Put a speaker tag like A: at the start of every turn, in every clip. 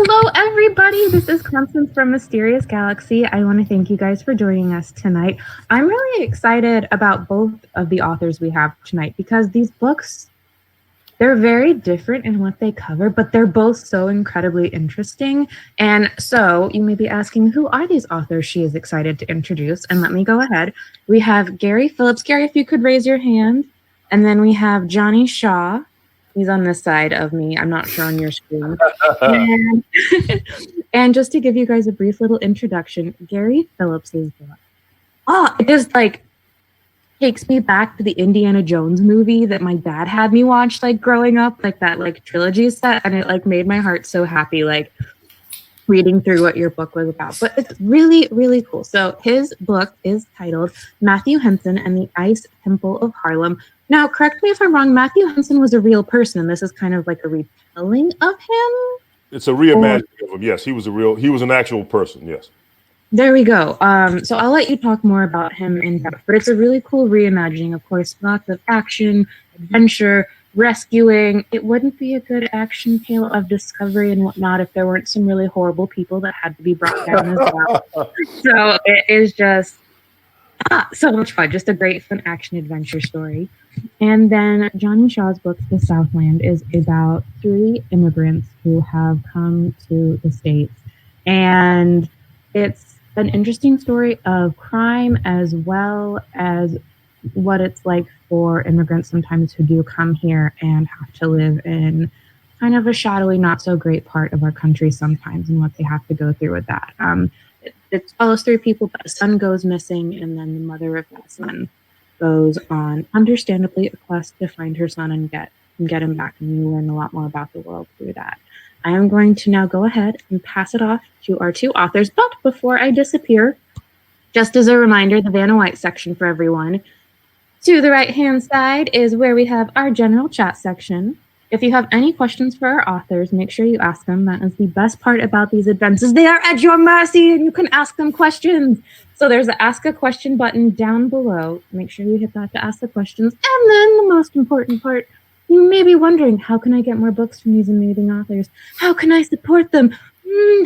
A: Hello, everybody. This is Constance from Mysterious Galaxy. I want to thank you guys for joining us tonight. I'm really excited about both of the authors we have tonight because these books, they're very different in what they cover, but they're both so incredibly interesting. And so you may be asking, who are these authors she is excited to introduce? And let me go ahead. We have Gary Phillips. Gary, if you could raise your hand. And then we have Johnny Shaw. He's on this side of me. I'm not sure on your screen. And just to give you guys a brief little introduction, Gary Phillips' book. Oh, it just like takes me back to the Indiana Jones movie that my dad had me watch like growing up, like that like trilogy set, and it like made my heart so happy like reading through what your book was about. But it's really, really cool. So his book is titled Matthew Henson and the Ice Temple of Harlem. Now, correct me if I'm wrong, Matthew Henson was a real person, and this is kind of like a retelling of him?
B: It's a reimagining of him, yes. He was an actual person, yes.
A: There we go. So I'll let you talk more about him in depth, but it's a really cool reimagining, of course, lots of action, adventure, rescuing. It wouldn't be a good action tale of discovery and whatnot if there weren't some really horrible people that had to be brought down as well. So it is just so much fun. Just a great fun action adventure story. And then Johnny Shaw's book, The Southland, is about 3 immigrants who have come to the States. And it's an interesting story of crime as well as what it's like for immigrants sometimes who do come here and have to live in kind of a shadowy, not so great part of our country sometimes, and what they have to go through with that. It follows 3 people, but a son goes missing, and then the mother of that son goes on, understandably, a quest to find her son and get him back, and you learn a lot more about the world through that. I am going to now go ahead and pass it off to our 2 authors, but before I disappear, just as a reminder, the Vanna White section for everyone. To the right-hand side is where we have our general chat section. If you have any questions for our authors, make sure you ask them. That is the best part about these adventures. They are at your mercy, and you can ask them questions. So there's the Ask a Question button down below. Make sure you hit that to ask the questions. And then the most important part, you may be wondering, how can I get more books from these amazing authors? How can I support them?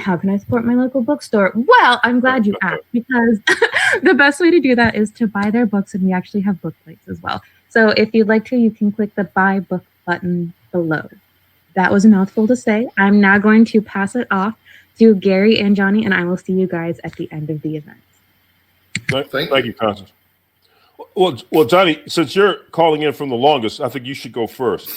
A: How can I support my local bookstore? Well, I'm glad you asked, because the best way to do that is to buy their books, and we actually have book plates as well. So if you'd like to, you can click the Buy Book button below. That was a mouthful to say. I'm now going to pass it off to Gary and Johnny, and I will see you guys at the end of the event.
B: Thank you, Constance. Well, Johnny, since you're calling in from the longest, I think you should go first.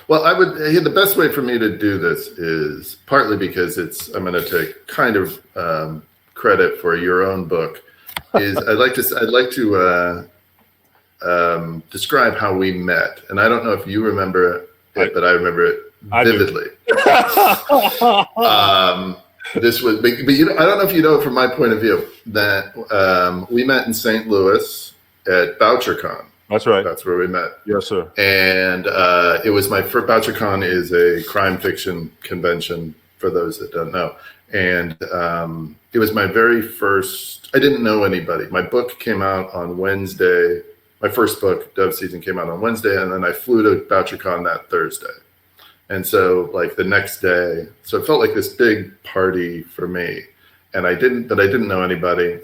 C: Well, the best way for me to do this is partly because I'm going to take kind of credit for your own book. Is I'd like to describe how we met, and I don't know if you remember it, but I remember it vividly. This was, but I don't know if you know from my point of view that we met in St. Louis at BoucherCon.
B: That's right.
C: That's where we met.
B: Yes, sir.
C: And it was my first. BoucherCon is a crime fiction convention for those that don't know. And it was my very first. I didn't know anybody. My book came out on Wednesday. My first book, Dove Season, came out on Wednesday, and then I flew to BoucherCon that Thursday. And so, like the next day, so it felt like this big party for me. And I didn't know anybody.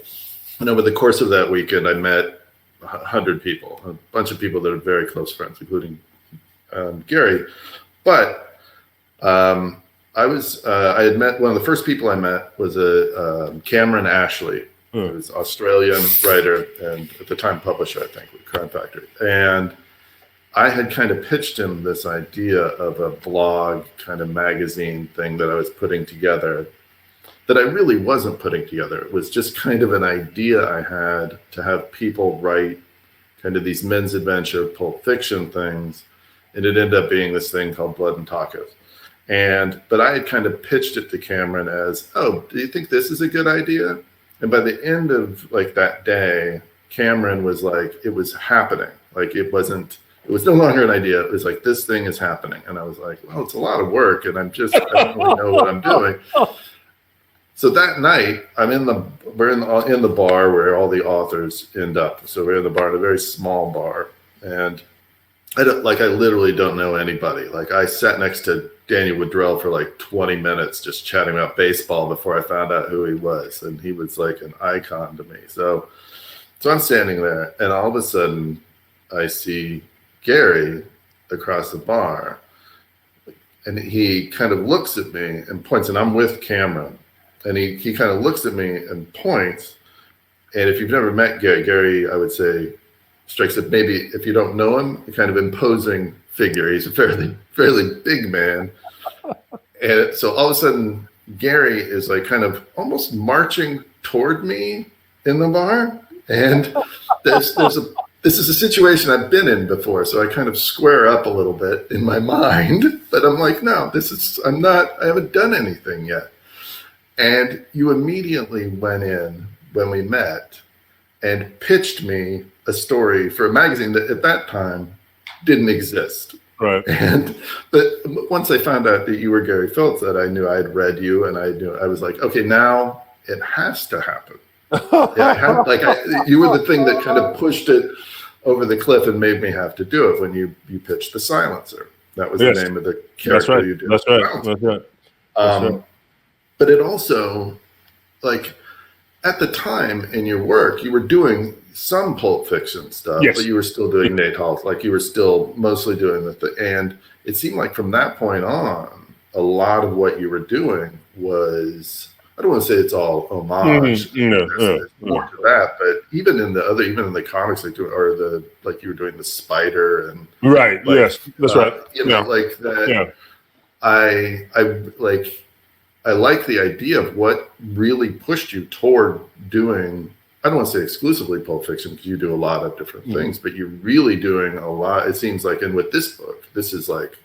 C: And over the course of that weekend, I met 100 people, a bunch of people that are very close friends, including Gary. But I had met, one of the first people I met was Cameron Ashley, who was an Australian writer and at the time publisher, I think, with Crime Factory. And I had kind of pitched him this idea of a blog kind of magazine thing that I was putting together that I really wasn't putting together. It was just kind of an idea I had to have people write kind of these men's adventure pulp fiction things. And it ended up being this thing called Blood and Tacos. But I had kind of pitched it to Cameron as, oh, do you think this is a good idea? And by the end of like that day, Cameron was like, it was happening. Like it was no longer an idea. It was like, this thing is happening. And I was like, well, it's a lot of work and I don't really know what I'm doing. So that night, we're in the bar where all the authors end up. So we're in the bar, in a very small bar, and I literally don't know anybody. Like I sat next to Daniel Woodrell for like 20 minutes just chatting about baseball before I found out who he was. And he was like an icon to me. So I'm standing there, and all of a sudden I see Gary across the bar, and he kind of looks at me and points, and I'm with Cameron, and he kind of looks at me and points. And if you've never met Gary, I would say strikes it, maybe if you don't know him, a kind of imposing figure. He's a fairly big man. And so all of a sudden, Gary is like kind of almost marching toward me in the bar. And this is a situation I've been in before. So I kind of square up a little bit in my mind, but I'm like, no, I haven't done anything yet. And you immediately went in when we met and pitched me a story for a magazine that at that time didn't exist.
B: Right.
C: But once I found out that you were Gary Phillips, that I knew I had read you, and I was like, okay, now it has to happen. You were the thing that kind of pushed it over the cliff and made me have to do it when you pitched The Silencer. That was the name of the character you did.
B: That's right.
C: But it also, like, at the time in your work, you were doing some pulp fiction stuff, but you were still doing Nate Hall. Like, you were still mostly doing and it seemed like from that point on, a lot of what you were doing was, I don't want to say it's all homage, more to that, but even in the comics, like, you were doing the Spider and
B: right, like, yes, that's right,
C: like that. I like the idea of what really pushed you toward doing, I don't want to say exclusively pulp fiction, because you do a lot of different things, but you're really doing a lot, it seems like. And with this book, this is like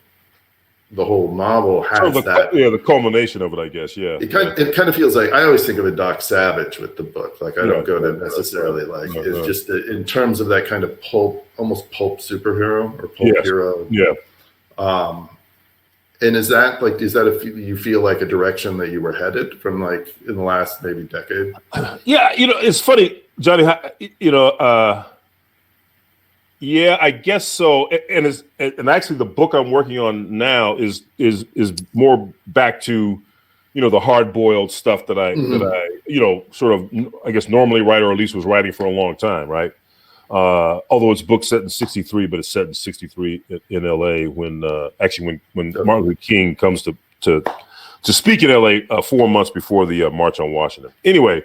C: the whole novel has
B: the culmination of it, I guess. It
C: kind of feels like, I always think of a Doc Savage with the book. Like, I don't go to necessarily it's just in terms of that kind of almost pulp superhero or pulp hero. And is that you feel like a direction that you were headed from, like, in the last maybe decade?
B: Yeah, it's funny, Johnny. I guess so. And actually, the book I'm working on now is more back to, the hard boiled stuff that I sort of, I guess, normally write, or at least was writing for a long time, right? Although it's book set in 1963, but it's set in 1963 in LA when Martin Luther King comes to speak in LA 4 months before the March on Washington. Anyway,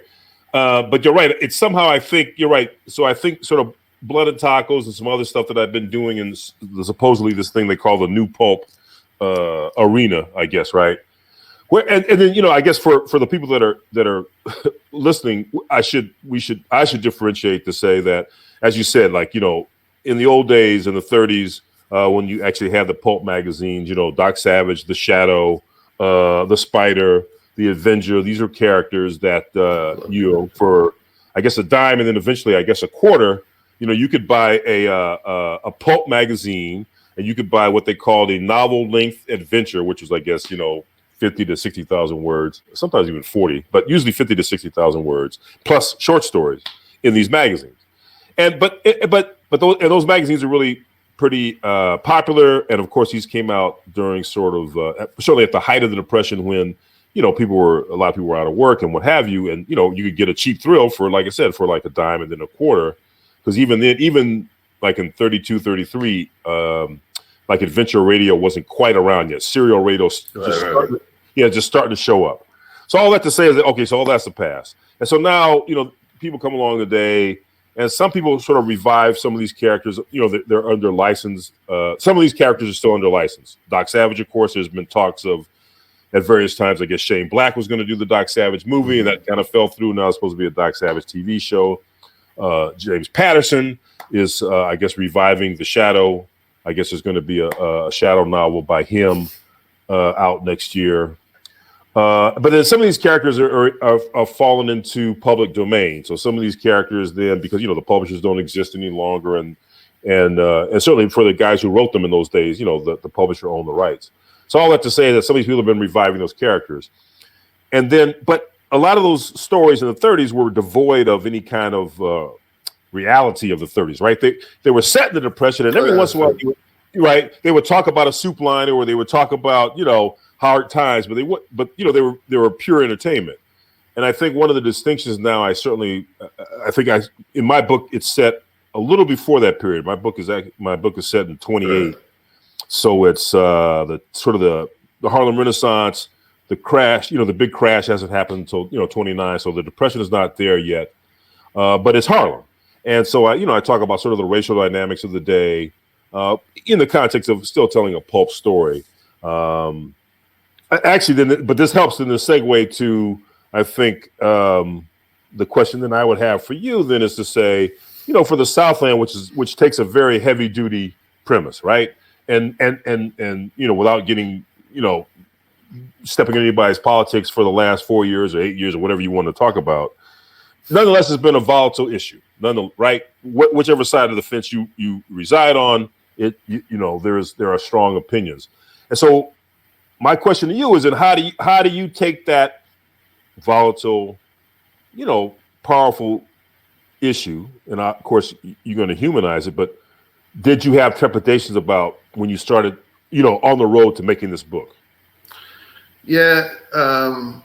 B: but you're right. It's somehow, I think you're right. So I think sort of Blood and Tacos and some other stuff that I've been doing in supposedly this thing they call the new pulp arena, I guess, right? Where and then I guess for the people that are listening, I should differentiate to say that, as you said, like, in the old days, in the 1930s, when you actually had the pulp magazines, Doc Savage, The Shadow, The Spider, The Avenger, these are characters that, for, I guess, a dime, and then eventually, I guess, a quarter, you could buy a pulp magazine, and you could buy what they called a novel length adventure, which was, I guess, 50 to 60,000 words, sometimes even 40, but usually 50 to 60,000 words, plus short stories in these magazines. And but those magazines are really pretty popular. And of course, these came out during sort of certainly at the height of the Depression, when a lot of people were out of work and what have you, and you could get a cheap thrill for, like I said, for like a dime and then a quarter, because even like in 32, 33, like adventure radio wasn't quite around yet. Serial radio just starting to show up. So all that to say is that, okay, so all that's the past. And so now, people come along today, and some people sort of revive some of these characters. They're under license. Some of these characters are still under license. Doc Savage, of course, there's been talks of, at various times, I guess Shane Black was going to do the Doc Savage movie, and that kind of fell through. Now it's supposed to be a Doc Savage TV show. James Patterson is, I guess, reviving The Shadow. I guess there's going to be a Shadow novel by him out next year. But then some of these characters are fallen into public domain. So some of these characters then, because the publishers don't exist any longer, and certainly for the guys who wrote them in those days, the publisher owned the rights. So all that to say that some of these people have been reviving those characters, and then but a lot of those stories in the 1930s were devoid of any kind of reality of the 1930s, right? They were set in the Depression, and every once in a while right? They would talk about a soup line, or they would talk about, hard times, but they were pure entertainment. And I think one of the distinctions now, in my book, it's set a little before that period. My book is set in 28, so it's the sort of the Harlem Renaissance, the crash. The big crash hasn't happened until 29, so the Depression is not there yet. But it's Harlem, and so I talk about sort of the racial dynamics of the day in the context of still telling a pulp story. But this helps in the segue to, I think, the question that I would have for you then is to say, for the Southland, which takes a very heavy duty premise, right? And without getting, stepping in anybody's politics for the last 4 years or 8 years or whatever you want to talk about. Nonetheless, it's been a volatile issue. Right? Whichever side of the fence you reside on, there are strong opinions. And so my question to you is, and how do you take that volatile, powerful issue, and of course you're going to humanize it, but did you have trepidations about when you started, on the road to making this book?
C: Yeah.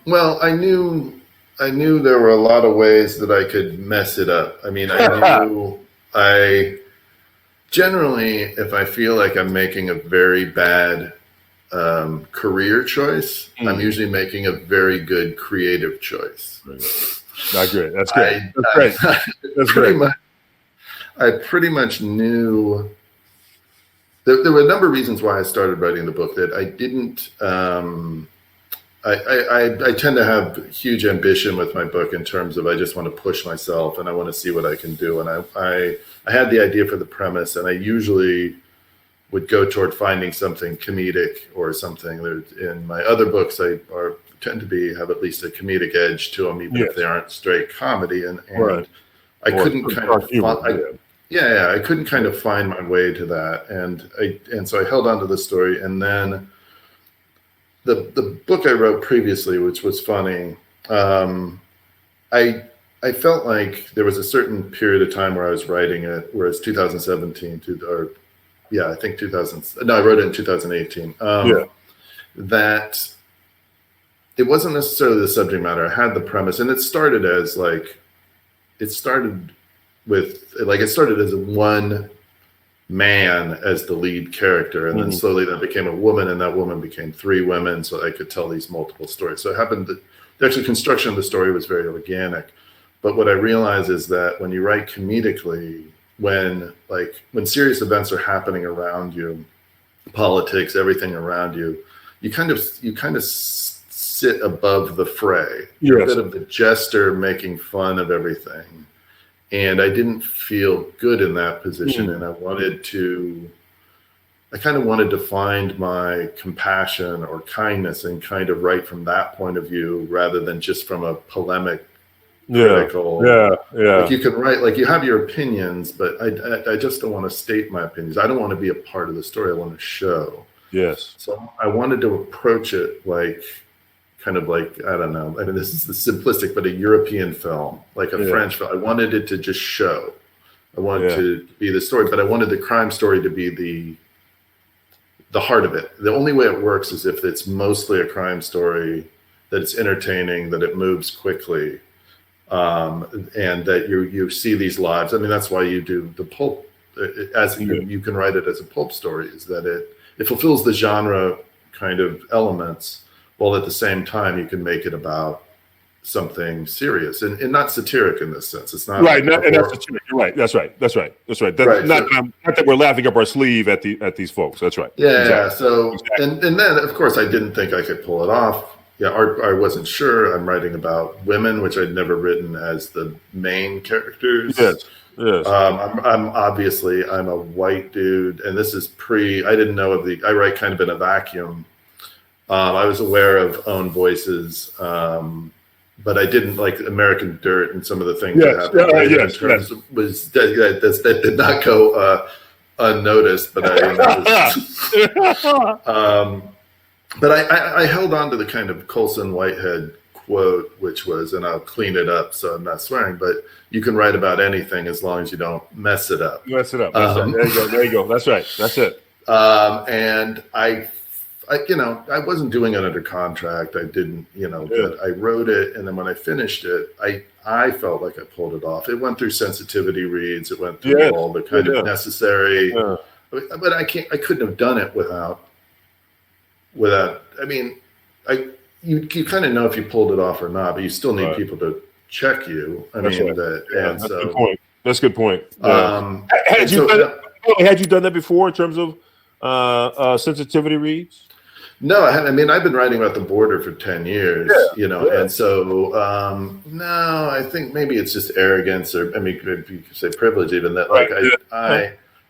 C: Well, I knew there were a lot of ways that I could mess it up. I mean, I generally, if I feel like I'm making a very bad career choice, I'm usually making a very good creative choice.
B: Not great. That's great. That's great. That's great.
C: I pretty much knew there were a number of reasons why I started writing the book that I didn't. I tend to have huge ambition with my book in terms of I just want to push myself and I want to see what I can do. And I had the idea for the premise, and I usually would go toward finding something comedic or something. In my other books, tend to have at least a comedic edge to them, even if they aren't straight comedy. And right. I couldn't kind of I couldn't kind of find my way to that, and so I held on to the story. And then the book I wrote previously, which was funny, I felt like there was a certain period of time where I was writing it, whereas 2017 I think 2000. No, I wrote it in 2018. That it wasn't necessarily the subject matter. I had the premise, and it started as one man as the lead character, and then slowly that became a woman, and that woman became three women, so I could tell these multiple stories. So it happened that the actual construction of the story was very organic. But what I realized is that when you write comedically, when serious events are happening around you, politics, everything around you, you kind of sit above the fray. You're a bit of the jester making fun of everything. And I didn't feel good in that position. And I kind of wanted to find my compassion or kindness and kind of write from that point of view rather than just from a polemic, critical. Like you can write, like you have your opinions, but I just don't want to state my opinions. I don't want to be a part of the story. I want to show. Yes. So I wanted to approach it kind of like, I don't know, I mean, this is the simplistic, but a European film, like a French film. I wanted it to just show. I wanted to be the story, but I wanted the crime story to be the heart of it. The only way it works is if it's mostly a crime story, that it's entertaining, that it moves quickly, and that you see these lives. I mean, that's why you do the pulp, you can write it as a pulp story, is that it fulfills the genre kind of elements, while at the same time you can make it about something serious and not satiric in this sense. It's not right. Not satiric. You're right. That's right. Not that we're laughing up our sleeve at these folks. That's right. Yeah. Exactly. So and then of course I didn't think I could pull it off. Yeah. I wasn't sure. I'm writing about women, which I'd never written as the main characters. Yes. I'm obviously a white dude, and this is I didn't know I write kind of in a vacuum. I was aware of Own Voices, but I didn't like American Dirt and some of the things that happened. That did not go unnoticed, but I held on to the kind of Colson Whitehead quote, which was, and I'll clean it up so I'm not swearing, but you can write about anything as long as you don't mess it up. Mess it up. That's right. There you go. That's right. That's it. And I, I wasn't doing it under contract. I didn't, but I wrote it. And then when I finished it, I felt like I pulled it off. It went through sensitivity reads. It went through all the kind of necessary, but I couldn't have done it without, I mean, you kind of know if you pulled it off or not, but you still need people to check you. That's a good point.
B: That's a good point. Had you done that before in terms of sensitivity reads?
C: No, I mean, I've been writing about the border for 10 years, and so, no, I think maybe it's just arrogance, or, I mean, you could say privilege even, that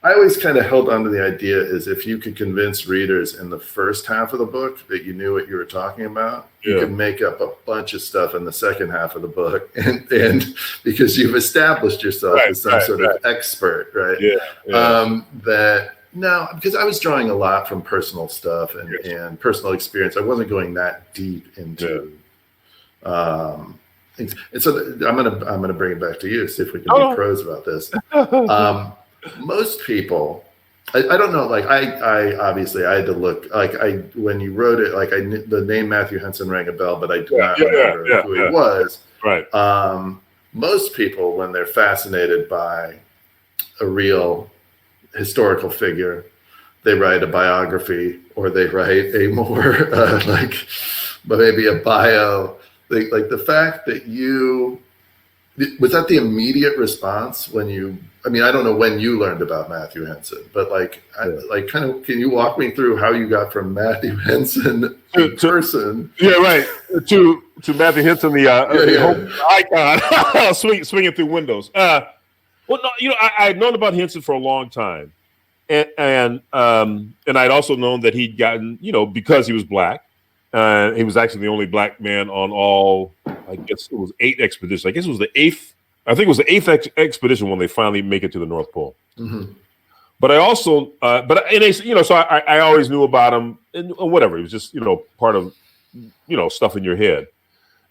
C: I always kind of held on to the idea is if you could convince readers in the first half of the book that you knew what you were talking about, you could make up a bunch of stuff in the second half of the book, and because you've established yourself as some sort of expert, right? No, because I was drawing a lot from personal stuff and personal experience. I wasn't going that deep into things. And so I'm gonna bring it back to you, see if we can be pros about this. Most people, I don't know. Like I obviously I had to look. Like when you wrote it, like the name Matthew Henson rang a bell, but I do not remember who he was.
B: Right.
C: Most people, when they're fascinated by a real historical figure, they write a biography, or they write a more but maybe a bio. Like the fact that was that the immediate response when you? I mean, I don't know when you learned about Matthew Henson, but kind of, can you walk me through how you got from Matthew Henson to person?
B: Yeah, right. To Matthew Henson, the icon, swinging through windows. Well, no, I had known about Henson for a long time, and I'd also known that he'd gotten, because he was black, he was actually the only black man on all, I guess it was 8 expeditions. I guess it was the 8th. I think it was the 8th expedition when they finally make it to the North Pole. Mm-hmm. But I also, so I always knew about him, and whatever. It was just, part of, stuff in your head.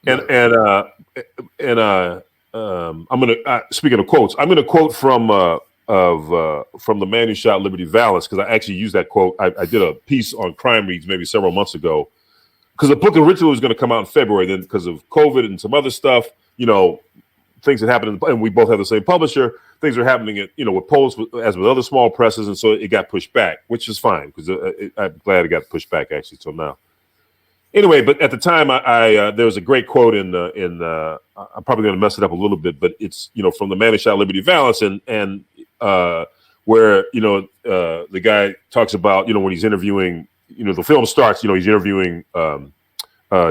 B: And I'm gonna speaking of quotes, I'm gonna quote from the man who shot Liberty Valance, because I actually used that quote. I did a piece on Crime Reads maybe several months ago, because the book originally was going to come out in February. Then because of COVID and some other stuff, things that happened, and we both have the same publisher. Things are happening at with polls as with other small presses, and so it got pushed back, which is fine because I'm glad it got pushed back actually till now. Anyway, but at the time, I there was a great quote in I'm probably going to mess it up a little bit, but it's from the man who shot Liberty Valance, and where the guy talks about when he's interviewing, the film starts, he's interviewing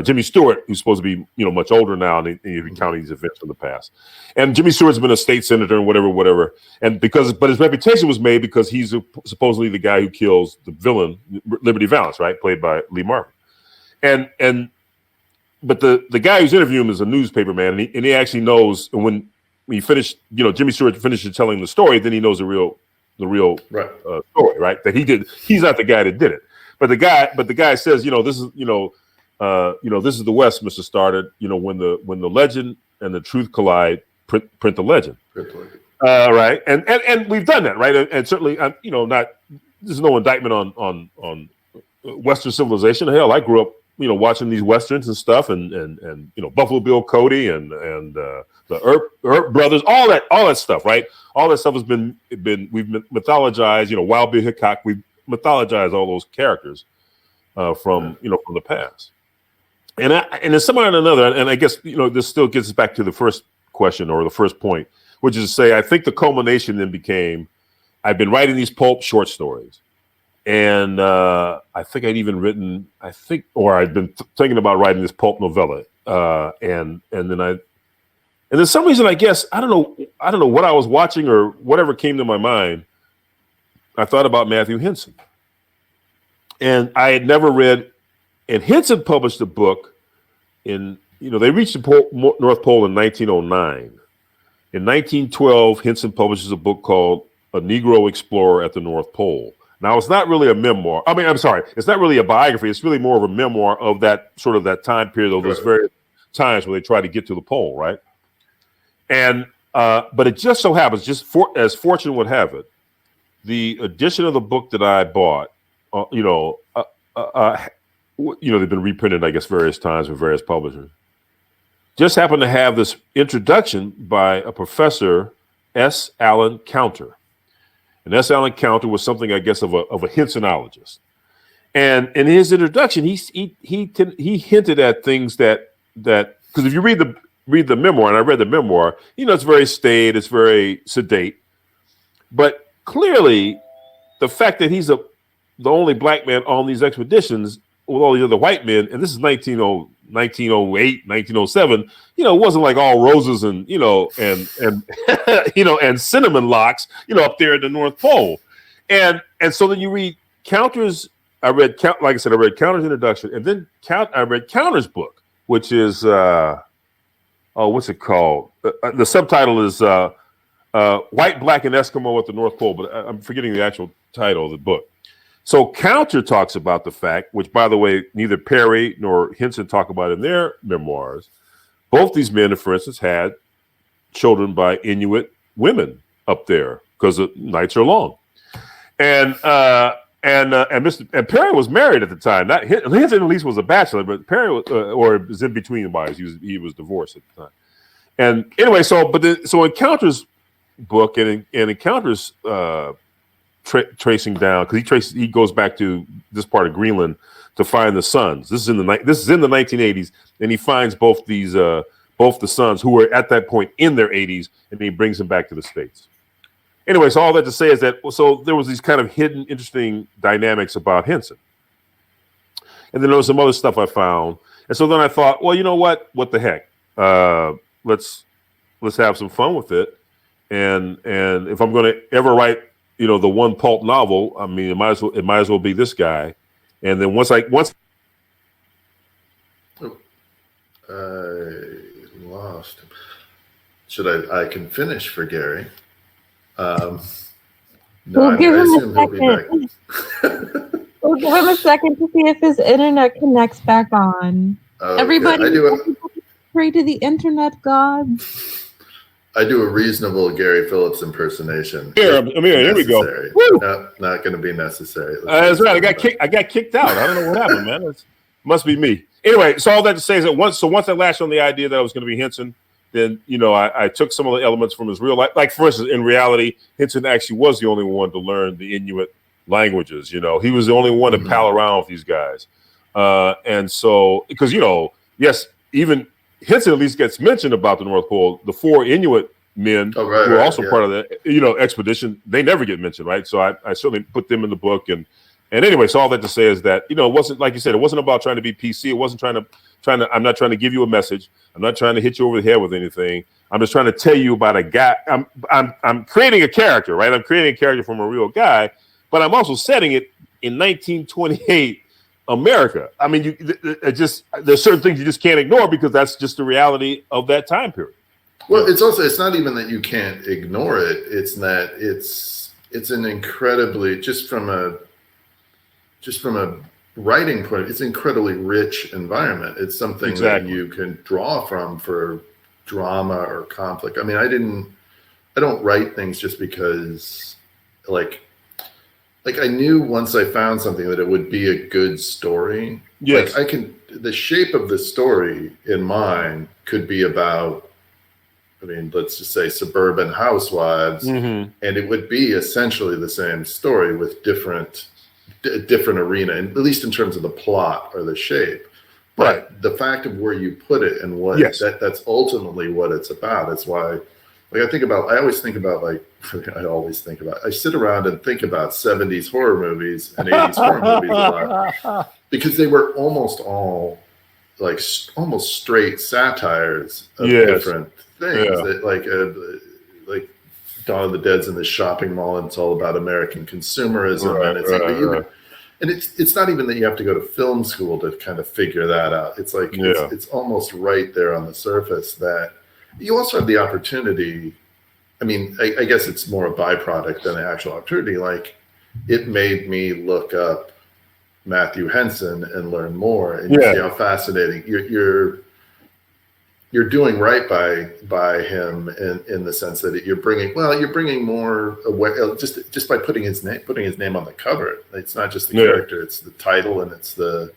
B: Jimmy Stewart, who's supposed to be much older now, and he's recounting these events from the past. And Jimmy Stewart's been a state senator and whatever, and but his reputation was made because he's supposedly the guy who kills the villain Liberty Valance, right, played by Lee Marvin. But the guy who's interviewing him is a newspaper man, and he actually knows. And when he finished, Jimmy Stewart finishes telling the story, then he knows the real story, right? That he did. He's not the guy that did it, but the guy says, this is this is the West, Mr. Starter. When the legend and the truth collide, print the legend. Right, and we've done that, right? And certainly, not. There's no indictment on Western civilization. Hell, I grew up, watching these Westerns and stuff, and Buffalo Bill Cody and the Earp brothers, all that stuff, right? All that stuff has been we've mythologized, Wild Bill Hickok, we've mythologized all those characters from the past. And in some way or another, and I guess this still gets us back to the first question or the first point, which is to say, I think the culmination then became, I've been writing these pulp short stories. And I think I'd even written, I'd been thinking about writing this pulp novella, and then some reason, I guess, I don't know what I was watching or whatever came to my mind. I thought about Matthew Henson, and I had never read. And Henson published a book they reached the North Pole in 1909. In 1912, Henson publishes a book called A Negro Explorer at the North Pole. Now, it's not really a memoir. I mean, I'm sorry. It's not really a biography. It's really more of a memoir of that time period, of those various times when they try to get to the pole, right? And but it just so happens, as fortune would have it, the edition of the book that I bought, they've been reprinted, I guess, various times with various publishers. Just happened to have this introduction by a professor, S. Allen Counter. And S. Allen Counter was something, I guess, of a Hensonologist. And in his introduction, he hinted at things that because if you read the memoir, and I read the memoir, it's very staid, it's very sedate, but clearly the fact that he's the only black man on these expeditions with all the other white men, and this is 1908, 1907, it wasn't like all roses and and cinnamon locks, up there at the North Pole. And so then you read Counter's, I read Counter's introduction, and then I read Counter's book, which is what's it called? The subtitle is White, Black, and Eskimo at the North Pole, but I'm forgetting the actual title of the book. So Counter talks about the fact, which, by the way, neither Perry nor Henson talk about in their memoirs. Both these men, for instance, had children by Inuit women up there because the nights are long. And Perry was married at the time. Not Henson at least was a bachelor, but Perry was in between the wives. He was divorced at the time. And anyway, so in Counter's book and in Counter's tracing down, because he goes back to this part of Greenland to find the sons. This is in the 1980s, and he finds both the sons who were at that point in their 80s, and he brings them back to the States. Anyway, so all that to say is that there was these kind of hidden, interesting dynamics about Henson, and then there was some other stuff I found, and so then I thought, well, you know what the heck, let's have some fun with it, and if I'm going to ever write the one pulp novel, I mean, it might as well be this guy. And then once I
C: lost him. I can finish for Gary. No,
A: we'll give him
C: assume he'll be back.
A: We'll give him a second to see if his internet connects back on.
C: Okay.
A: Everybody pray to the internet gods.
C: I do a reasonable Gary Phillips impersonation.
B: Here we go.
C: No, not going to be necessary.
B: That's right. I got kicked out. I don't know what happened, man. It must be me. Anyway, so all that to say is that once I latched on the idea that I was going to be Henson, then I took some of the elements from his real life. Like, for instance, in reality, Henson actually was the only one to learn the Inuit languages. He was the only one to pal around with these guys, and so because yes, even Henson at least gets mentioned about the North Pole. The 4 Inuit men who are also part of the expedition, they never get mentioned, right? So I certainly put them in the book, and anyway, so all that to say is that it wasn't, like you said, it wasn't about trying to be PC. It wasn't trying to. I'm not trying to give you a message. I'm not trying to hit you over the head with anything. I'm just trying to tell you about a guy. I'm creating a character, right? I'm creating a character from a real guy, but I'm also setting it in 1928. America. I mean, there's certain things you just can't ignore because that's just the reality of that time period.
C: Well, it's not even that you can't ignore it. It's that it's an incredibly just from a writing point, it's an incredibly rich environment. It's something that you can draw from for drama or conflict. I mean, I don't write things just because like I knew once I found something that it would be a good story.
B: Yes.
C: Like the shape of the story in mind could be about, let's just say suburban housewives, and it would be essentially the same story with different arena, and at least in terms of the plot or the shape. But the fact of where you put it and what that's ultimately what it's about. It's why I sit around and think about 70s horror movies and 80s horror movies a lot because they were almost all almost straight satires of different things. That, like Dawn of the Dead's in the shopping mall, and it's all about American consumerism, and it's not even that you have to go to film school to kind of figure that out. It's like it's almost right there on the surface that. You also have the opportunity. I guess it's more a byproduct than an actual opportunity. Like, it made me look up Matthew Henson and learn more, and you see how fascinating. you're doing right by him in the sense that you're bringing more aware just by putting his name on the cover. It's not just the character, it's the title, and it's the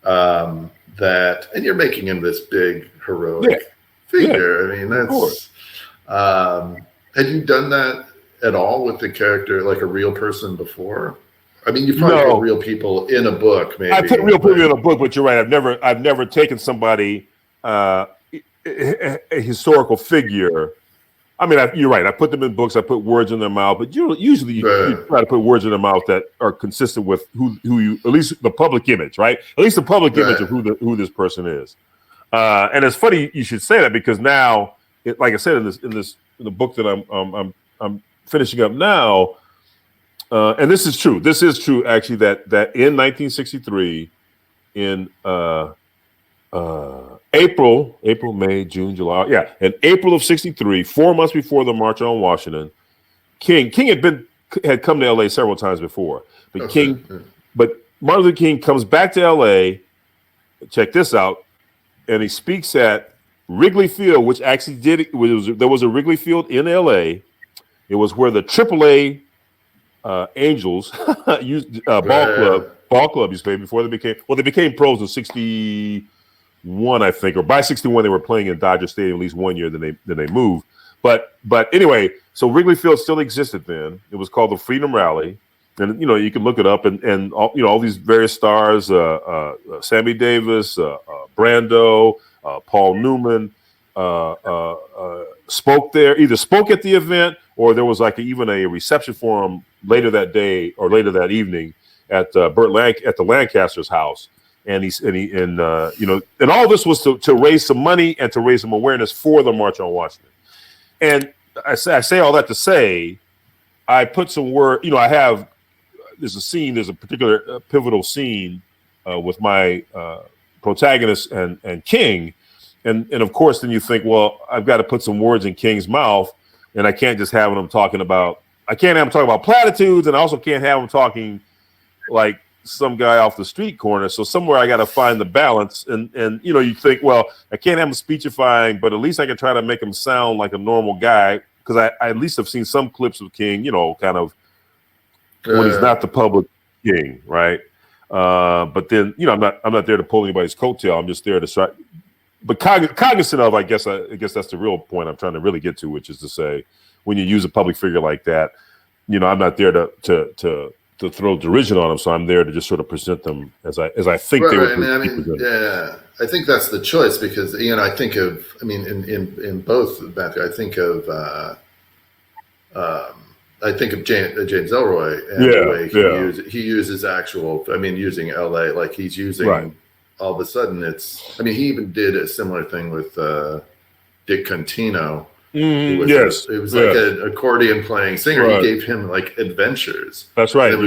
C: that, and you're making him this big heroic figure. I mean, that's had you done that at all with the character, like a real person before? I mean, you've probably put real people in a book, maybe. I
B: put real people in a book, but you're right. I've never taken somebody, a historical figure. I mean, you're right. I put them in books. I put words in their mouth, but usually you try to put words in their mouth that are consistent with who you, at least the public image, right? At least the public image of who this person is. And it's funny you should say that, because now, like I said, in the book that I'm finishing up now. And this is true. This is true, actually. That in 1963, in April, May, June, July, in April of '63, 4 months before the March on Washington, King had come to L.A. several times before, but but Martin Luther King comes back to L.A. Check this out, and he speaks at Wrigley Field, which actually there was a Wrigley Field in L.A. It was where the AAA Angels used ball club used to play before they became pros in '61, I think, or by '61 they were playing in Dodger Stadium at least 1 year. Then they moved. But anyway, so Wrigley Field still existed then. It was called the Freedom Rally, and you can look it up, and all these various stars, Sammy Davis, Brando, Paul Newman, spoke there. Either spoke at the event, or there was even a reception for him later that day or later that evening at at the Lancaster's house, and all this was to raise some money and to raise some awareness for the March on Washington. And I say all that to say, I put some word. There's a particular pivotal scene with my protagonist and King, and of course then you think, well, I've got to put some words in King's mouth. And I can't just have him talking about platitudes, and I also can't have him talking like some guy off the street corner. So somewhere I got to find the balance. And you think, well, I can't have him speechifying, but at least I can try to make him sound like a normal guy, because I at least have seen some clips of King, kind of when he's not the public king, right? But then I'm not there to pull anybody's coattail. I'm just there to try. But cognizant of, I guess that's the real point I'm trying to really get to, which is to say, when you use a public figure like that, I'm not there to throw derision on them. So I'm there to just sort of present them as I think they would be presented.
C: I think that's the choice, because I think of, in both, Matthew, I think of James Ellroy and the way he uses actual. Using LA, like he's using. Right. All of a sudden he even did a similar thing with Dick Contino. It was like an accordion playing singer. Right. He gave him like adventures.
B: That's right.
C: There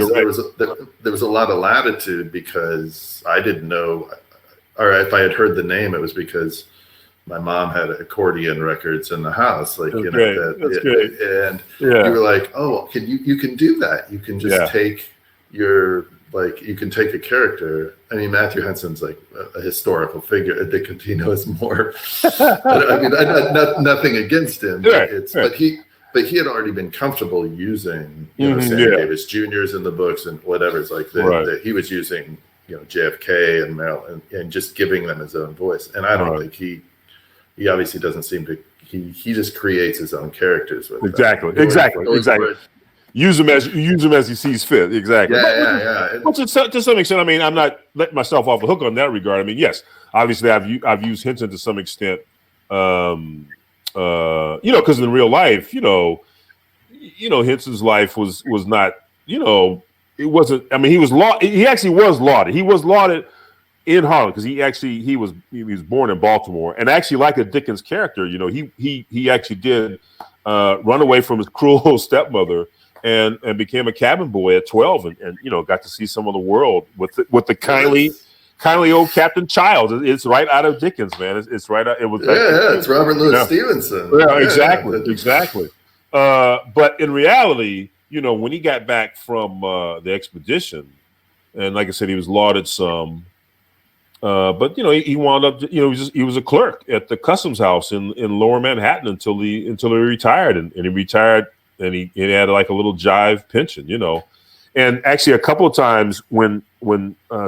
C: was a lot of latitude, because I didn't know, or if I had heard the name, it was because my mom had accordion records in the house. Like,
B: That's great.
C: And you were like, oh, you can do that. You can just take you can take a character. Matthew Henson's like a historical figure. Dick Contino is more. Nothing against him. But he had already been comfortable using Sammy Davis Jr.'s in the books and whatever. It's like that he was using JFK and Maryland and just giving them his own voice. And I don't think he obviously doesn't seem to. He just creates his own characters with
B: exactly. Use him as he sees fit. Exactly. But to some extent, I'm not letting myself off the hook on that regard. Yes, obviously I've used Henson to some extent. Because in real life, Henson's life was not, it wasn't. He was he actually was lauded. He was lauded in Harlem, because he was born in Baltimore, and actually, like a Dickens character, he actually did run away from his cruel stepmother. And became a cabin boy at 12, and got to see some of the world with the kindly old Captain Child. It's right out of Dickens, man. It's right out. It was
C: it's Robert Louis Stevenson.
B: Exactly. But in reality, when he got back from the expedition, and like I said, he was lauded some. But he wound up. He was a clerk at the customs house in Lower Manhattan until he retired, and he retired, and he had like a little jive pension, And actually, a couple of times when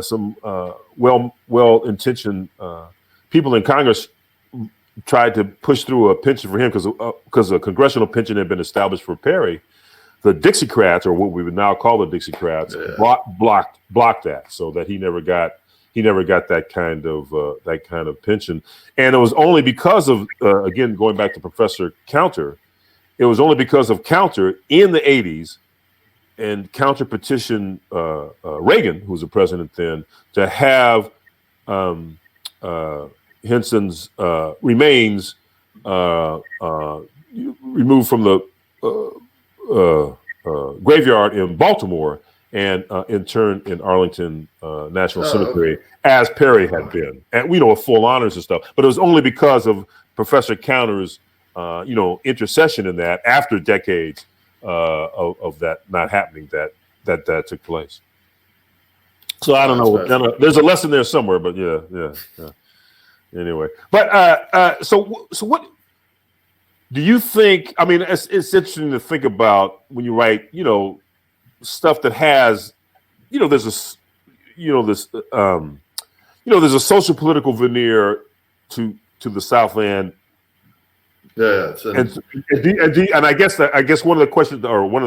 B: some well-intentioned people in Congress tried to push through a pension for him because a congressional pension had been established for Perry, the Dixiecrats, or what we would now call the Dixiecrats, blocked that, so that he never got that kind of pension. And it was only because of again, going back to Professor Counter, it was only because of Counter in the 80s, and Counter petitioned Reagan, who was the president then, to have Henson's remains removed from the graveyard in Baltimore and interned in Arlington National Cemetery, as Perry had been. And we know, full honors and stuff. But it was only because of Professor Counter's intercession in that, after decades of that not happening, that took place. So I don't know. There's a lesson there somewhere, but yeah. Anyway, but so what do you think? I mean, it's interesting to think about when you write, stuff that has, there's a social political veneer to the Southland.
C: Yeah,
B: and I guess one of the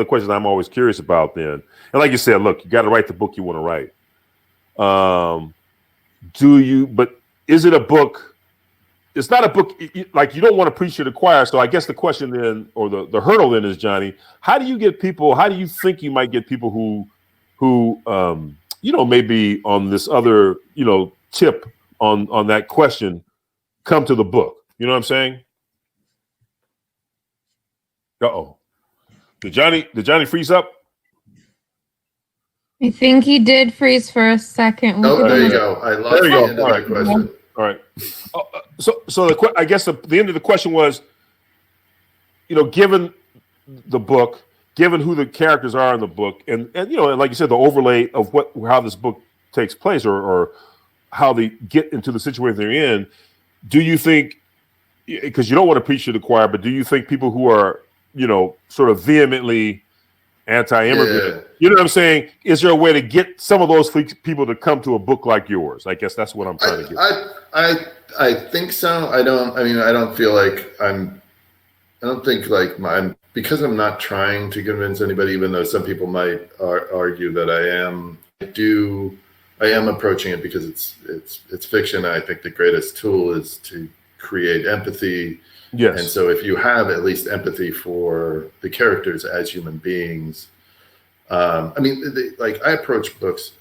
B: questions I'm always curious about then, and like you said, look, you got to write the book you want to write. But is it a book? It's not a book, like, you don't want to preach to the choir. So I guess the question then, or the hurdle then, is, Johnny, how do you think you might get people who maybe on this other, tip on that question, come to the book? You know what I'm saying? Uh-oh. Did Johnny freeze up?
D: I think he did freeze for a second.
C: Oh, there you go. I lost the end of that question.
B: All right. So I guess the end of the question was, given the book, given who the characters are in the book, and like you said, the overlay of how this book takes place, or how they get into the situation they're in, do you think, because you don't want to preach to the choir, but do you think people who are, sort of vehemently anti-immigrant, you know what I'm saying, is there a way to get some of those people to come to a book like yours? I guess that's what I'm trying to get.
C: I think so. I don't feel like because I'm not trying to convince anybody, even though some people might argue that I am. I am approaching it because it's fiction. I think the greatest tool is to create empathy.
B: Yes.
C: And so if you have at least empathy for the characters as human beings, I approach books.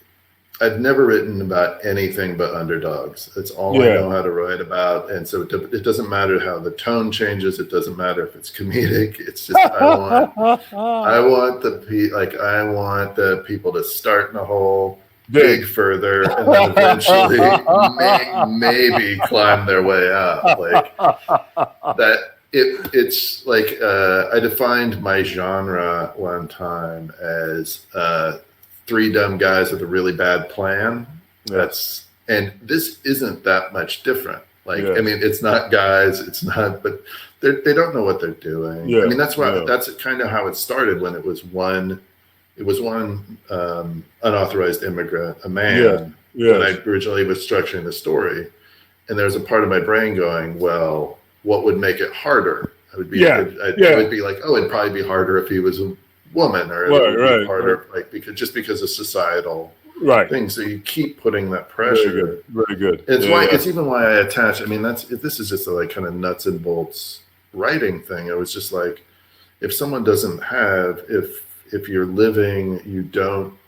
C: I've never written about anything but underdogs. That's all I know how to write about. And so it doesn't matter how the tone changes. It doesn't matter if it's comedic. It's just, I want the people to start in a hole, dig further, and then eventually maybe climb their way out. Like that. It's like I defined my genre one time as three dumb guys with a really bad plan. And this isn't that much different. Like, I mean, it's not guys, but they don't know what they're doing. Yeah. I mean, that's kind of how it started, when it was one unauthorized immigrant, a man. Yeah. And I originally was structuring the story, and there was a part of my brain going, well, what would make it harder? It would be like, oh, it'd probably be harder if he was a woman, or it would be harder, because of societal things. So you keep putting that pressure.
B: Very good.
C: It's even why I attach. I mean, this is just a like kind of nuts and bolts writing thing. It was just like, if someone doesn't have, if you're living, if you don't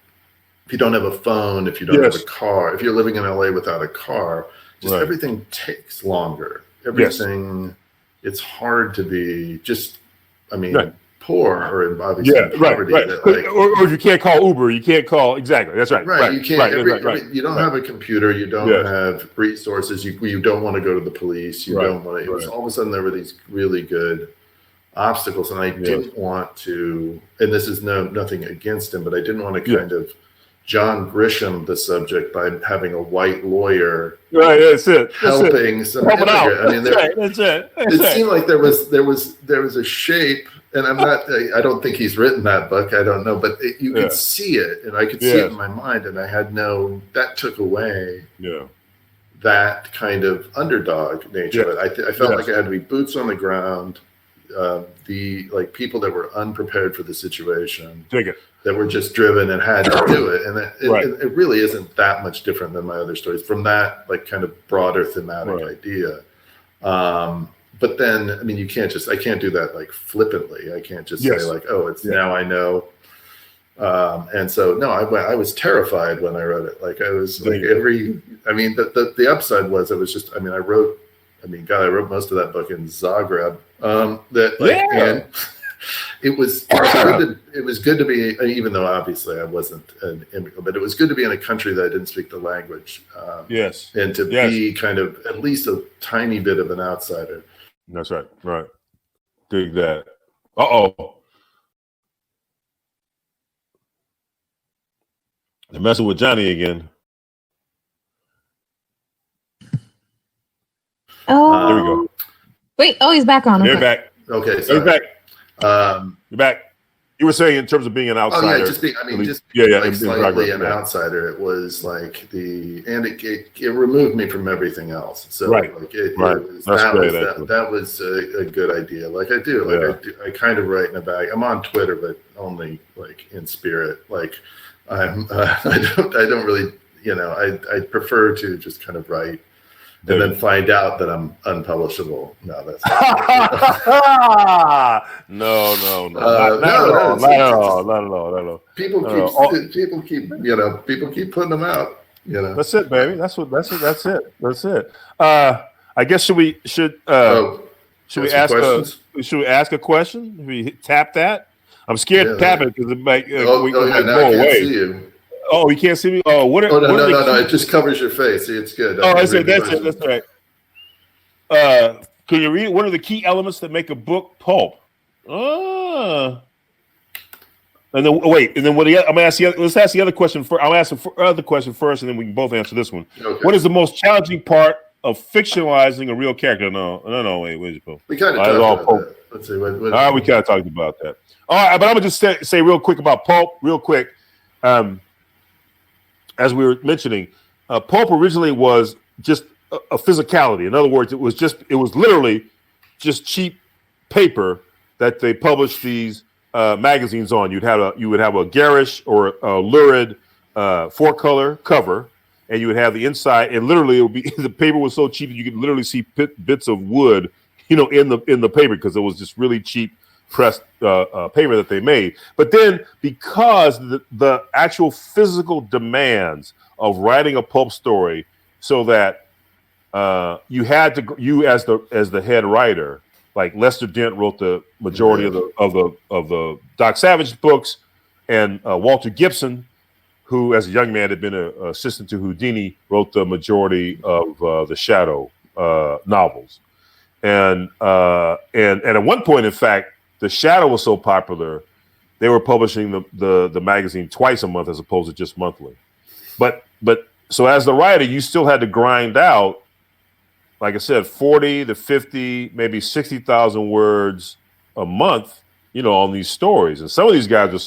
C: have a phone, if you don't have a car, if you're living in LA without a car, just everything takes longer. Everything, it's hard to be poor, or obviously poverty.
B: Or if you can't call Uber, you can't call, exactly. That's right.
C: You can't. You don't have a computer. You don't have resources. You don't want to go to the police. You don't want to. It was all of a sudden there were these really good obstacles, and I didn't want to. And this is nothing against him, but I didn't want to kind of John Grisham the subject by having a white lawyer.
B: Right, that's it.
C: Helping some immigrant. I mean,
B: that's it.
C: It seemed like there was a shape, and I don't think he's written that book. I don't know, but you could see it, and I could see it in my mind, and that took away that kind of underdog nature of it. I felt like it had to be boots on the ground, the people that were unprepared for the situation.
B: Take it.
C: That were just driven and had to do it. And it really isn't that much different than my other stories from that kind of broader thematic idea. But then, I mean, I can't do that flippantly. I can't just say it's now I know. And so, no, I was terrified when I wrote it. I was the upside was I wrote most of that book in Zagreb. And it was good to be, even though obviously I wasn't an immigrant, but it was good to be in a country that I didn't speak the language. And to be kind of at least a tiny bit of an outsider.
B: That's right. Right. Dig that. Uh-oh. They're messing with Johnny again.
D: Oh.
B: There we go.
D: Wait. Oh, he's back on.
B: They're back.
C: Okay. Sorry.
B: They're back. You're back. You were saying in terms of being an outsider.
C: Oh yeah, slightly an outsider. It was it removed me from everything else. So that was a good idea. I kind of write in a bag. I'm on Twitter, but only in spirit. I don't really, I prefer to just kind of write. And then find out that I'm unpublishable. No, that's
B: no. Not at all.
C: People keep putting them out.
B: That's it, baby. That's it. I guess should we ask a question? Should we tap that? I'm scared to tap it because it might go away.
C: See you.
B: Oh, you can't see me. Oh, what?
C: No! It just covers your face. It's good.
B: That's it. That's right. Can you read? What are the key elements that make a book pulp? And then wait. And then what? I'm gonna ask you. Let's ask the other question first. I'll ask the other question first, and then we can both answer this one. Okay. What is the most challenging part of fictionalizing a real character? No. Wait. Where's it, Pope?
C: We kind of talked about that. Let's see.
B: All right, we kind of talked about that. All right, but I'm gonna just say real quick about pulp. Real quick. As we were mentioning, pulp originally was just a physicality. In other words, it was literally just cheap paper that they published these magazines on. You would have a garish or a lurid 4-color cover, and you would have the inside. And literally, it would be the paper was so cheap that you could literally see bits of wood, in the paper because it was just really cheap pressed paper that they made. But then because the actual physical demands of writing a pulp story, so that you as the head writer, like Lester Dent wrote the majority of the Doc Savage books, and Walter Gibson, who as a young man had been an assistant to Houdini, wrote the majority of the Shadow novels. And at one point, in fact, the Shadow was so popular, they were publishing the magazine twice a month as opposed to just monthly. But so as the writer, you still had to grind out, like I said, 40 to 50, maybe 60,000 words a month, on these stories. And some of these guys are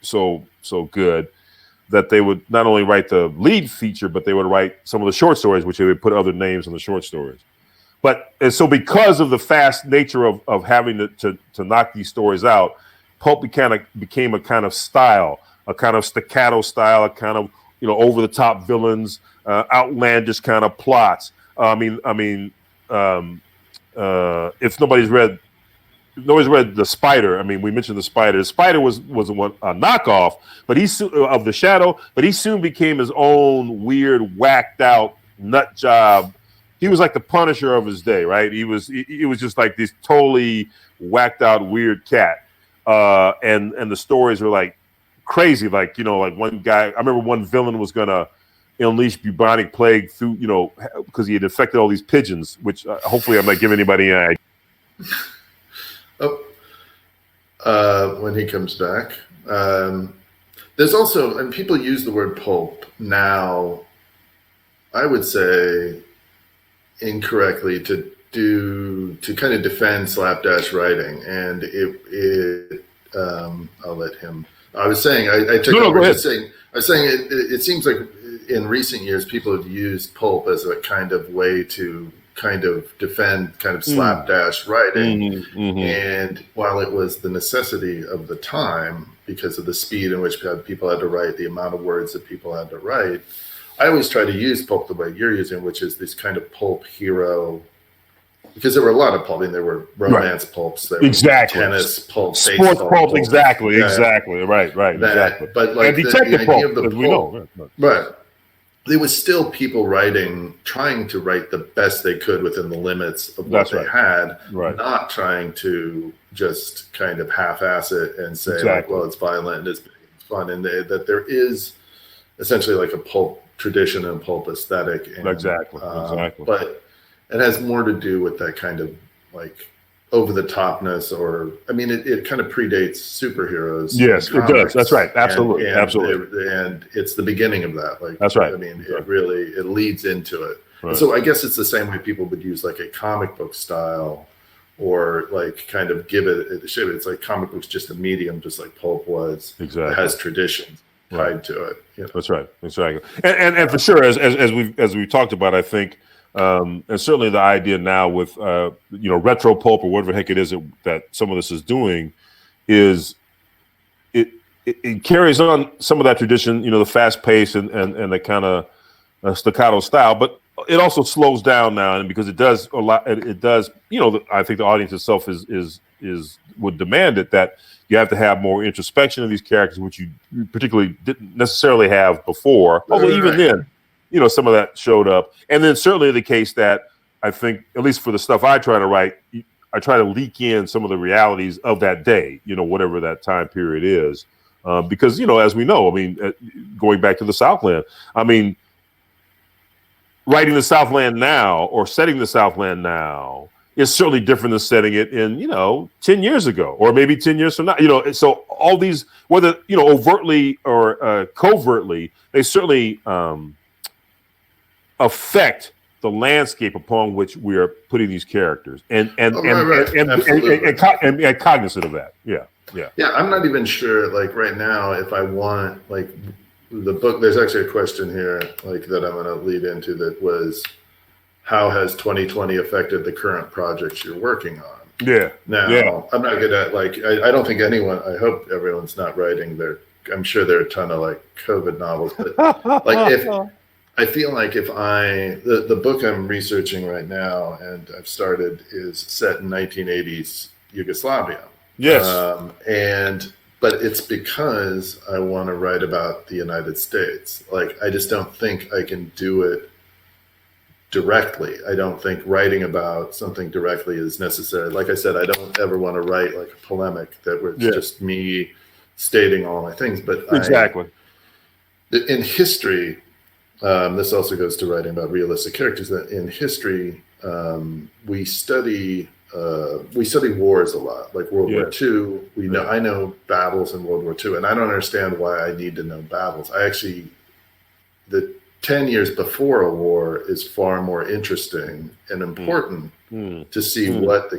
B: so good that they would not only write the lead feature, but they would write some of the short stories, which they would put other names in the short stories. And so because of the fast nature of having to knock these stories out, pulp became a kind of style, a kind of staccato style, a kind of over the top villains, outlandish kind of plots. If nobody's read The Spider, we mentioned The Spider. The Spider was a knockoff, but of the Shadow, but he soon became his own weird, whacked out nut job. He was like the Punisher of his day, right? He was just like this totally whacked out weird cat. And the stories were like crazy. Like one guy, I remember one villain was gonna unleash bubonic plague through, because he had infected all these pigeons, which hopefully I'm not giving anybody an idea.
C: When he comes back. There's also, and people use the word pulp now, I would say incorrectly, to kind of defend slapdash writing. And I'll let him. I was saying, I took over. I was saying it seems like in recent years people have used pulp as a kind of way to kind of defend kind of slapdash writing. And while it was the necessity of the time because of the speed in which people had to write, the amount of words that people had to write, I always try to use pulp the way you're using, which is this kind of pulp hero. Because there were a lot of pulp. I mean, there were romance pulps, there were tennis pulps,
B: sports pulp, exactly. Right, exactly.
C: But like
B: and detective pulp, as we know.
C: Right. There was still people trying to write the best they could within the limits of what they had, not trying to just kind of half-ass it and say, like, well, it's violent and it's fun, and that there is essentially like a pulp tradition and pulp aesthetic. And,
B: exactly.
C: But it has more to do with that kind of like over the topness, or I mean, it kind of predates superheroes.
B: Yes, it does. That's right. Absolutely, absolutely.
C: And it's the beginning of that. Like
B: that's right.
C: I mean, it leads into it. Right. So I guess it's the same way people would use like a comic book style, or like kind of give it a shape. It's like comic book's just a medium, just like pulp was.
B: Exactly.
C: It has traditions tied to it. You know?
B: That's right. Exactly. And for sure, as we've talked about, I think. And certainly the idea now with retro pulp or whatever the heck it is that some of this is doing is it carries on some of that tradition, the fast pace and the kind of staccato style, but it also slows down now, and because it does a lot, it does, I think the audience itself would demand it, that you have to have more introspection of these characters, which you particularly didn't necessarily have before. Although even then, some of that showed up. And then certainly the case that I think, at least for the stuff I try to write, I try to leak in some of the realities of that day, whatever that time period is. Because, as we know, I mean, going back to the Southland, I mean, writing the Southland now or setting the Southland now is certainly different than setting it in, 10 years ago or maybe 10 years from now. So all these, whether, overtly or covertly, they certainly affect the landscape upon which we are putting these characters and cognizant of that. Yeah.
C: I'm not even sure, like right now, if I want like the book. There's actually a question here, like that I'm going to lead into. That was, how has 2020 affected the current projects you're working on?
B: Yeah.
C: Now, I'm not good at I don't think anyone. I hope everyone's not writing I'm sure there are a ton of like COVID novels, but like if. I feel like if the book I'm researching right now and I've started is set in 1980s Yugoslavia.
B: Yes.
C: But it's because I want to write about the United States. Like, I just don't think I can do it directly. I don't think writing about something directly is necessary. Like I said, I don't ever want to write like a polemic that was just me stating all my things. But
B: exactly.
C: In history, this also goes to writing about realistic characters. That in history, we study wars a lot, like World War II. I know battles in World War II, and I don't understand why I need to know battles. The 10 years before a war is far more interesting and important to see what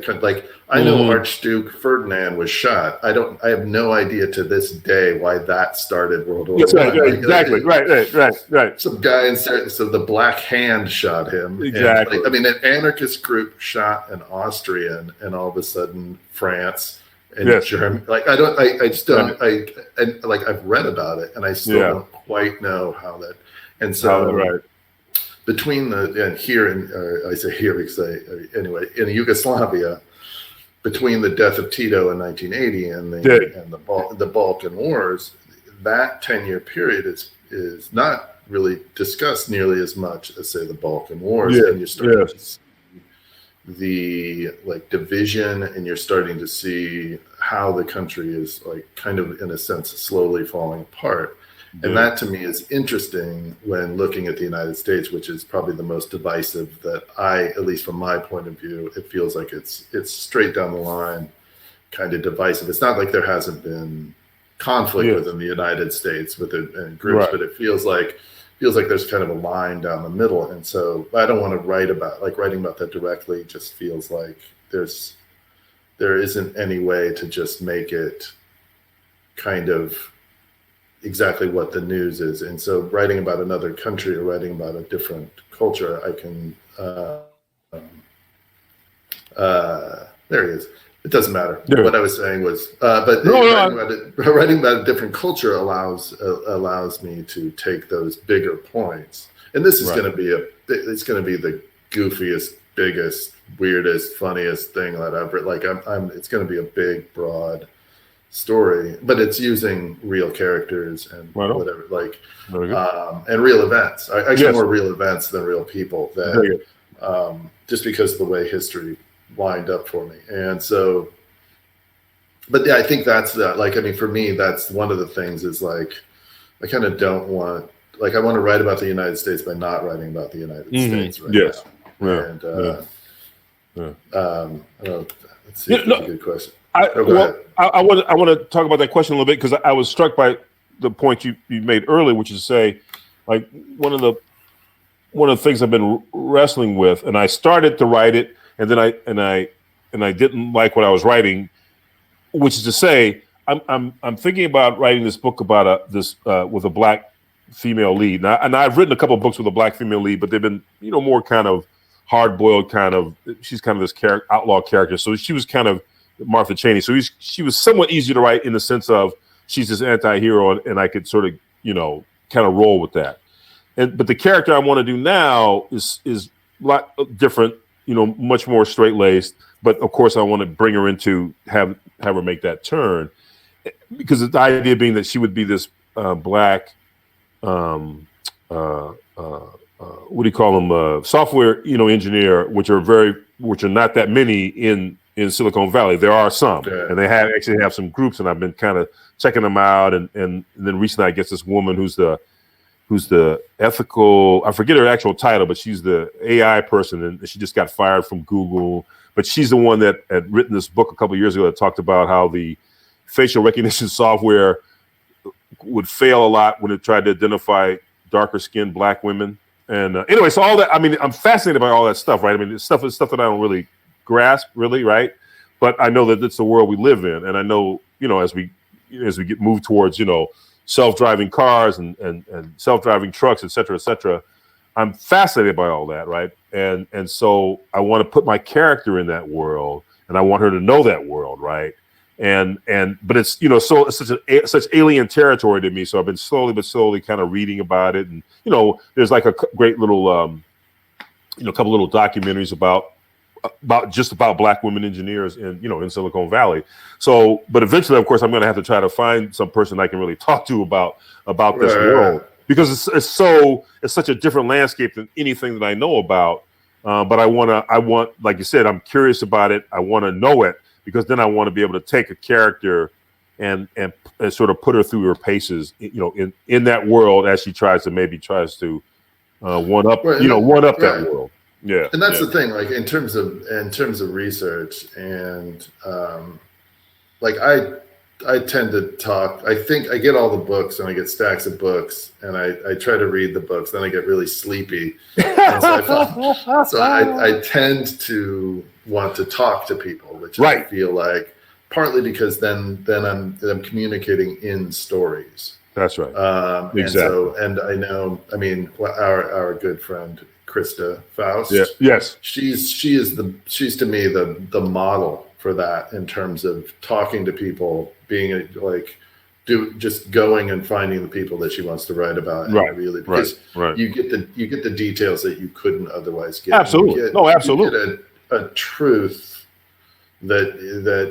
C: I know Archduke Ferdinand was shot. I have no idea to this day why that started World War I.
B: Exactly. Right.
C: Some guy inside, so the Black Hand shot him.
B: Exactly.
C: And, an anarchist group shot an Austrian, and all of a sudden France and Germany. I've read about it, and I still don't quite know how that. And so, between I say here because in Yugoslavia, between the death of Tito in 1980 and the Balkan Wars, that 10-year period is not really discussed nearly as much as, say, the Balkan Wars, and you're starting to see the division, and you're starting to see how the country is kind of in a sense slowly falling apart. And that to me is interesting when looking at the United States, which is probably the most divisive that at least from my point of view, it feels like it's straight down the line kind of divisive. It's not like there hasn't been conflict within the United States within groups, but it feels like there's kind of a line down the middle. And so I don't want to writing about that directly just feels like there isn't any way to just make it kind of exactly what the news is. And so writing about another country or writing about a different culture, I can, there he is. It doesn't matter.
B: Yeah.
C: What I was saying was, writing about a different culture allows me to take those bigger points. And this is going to be the goofiest, biggest, weirdest, funniest thing that I've written. Like it's going to be a big, broad story, but it's using real characters and whatever, and real events. Actually, more real events than real people. That just because of the way history lined up for me. And so, but yeah, I think that's that. Like, I mean, for me, that's one of the things is like, I kind of don't want, like, I want to write about the United States by not writing about the United States right now. And I don't know. Let's see. That's a good question.
B: I want to talk about that question a little bit because I was struck by the point you made earlier, which is to say, like, one of the things I've been wrestling with, and I started to write it, and then I didn't like what I was writing, which is to say, I'm thinking about writing this book about this with a black female lead. Now, and I've written a couple of books with a black female lead, but they've been more kind of hard-boiled kind of. She's kind of this outlaw character, so she was kind of Martha Cheney. So she was somewhat easy to write in the sense of she's this anti-hero, and I could sort of kind of roll with that. But the character I want to do now is a lot different. Much more straight-laced, but of course I want to bring her into have her make that turn, because the idea being that she would be this black, what do you call them, software, engineer, which are not that many in Silicon Valley. There are some, and they actually have some groups, and I've been kind of checking them out, and then recently I guess this woman who's the ethical, I forget her actual title, but she's the AI person, and she just got fired from Google. But she's the one that had written this book a couple of years ago that talked about how the facial recognition software would fail a lot when it tried to identify darker skinned black women. And anyway, so all that, I mean, I'm fascinated by all that stuff, right? I mean, it's stuff that I don't really grasp, really, right? But I know that it's the world we live in, and I know, as we move towards, self-driving cars and self-driving trucks, et cetera, I'm fascinated by all that, right? And so I want to put my character in that world, and I want her to know that world, right? But it's so it's such alien territory to me. So I've been slowly kind of reading about it, and there's like a great little couple little documentaries about black women engineers in Silicon Valley. So, but eventually, of course, I'm going to have to try to find some person I can really talk to about this world, because it's such a different landscape than anything that I know about. But I want, like you said, I'm curious about it. I want to know it, because then I want to be able to take a character and sort of put her through her paces, in that world as she tries to one up that world. Yeah,
C: and that's the thing. Like in terms of research, and like I tend to talk. I think I get all the books, and I get stacks of books, and I try to read the books. Then I get really sleepy, and so I tend to want to talk to people, which I feel like partly because then I'm communicating in stories.
B: That's right.
C: Exactly. And I know. I mean, our good friend Krista Faust.
B: Yeah. Yes.
C: She's to me the model for that, in terms of talking to people, being just going and finding the people that she wants to write about. And really, because you get the details that you couldn't otherwise get.
B: Absolutely. Absolutely.
C: You get a truth that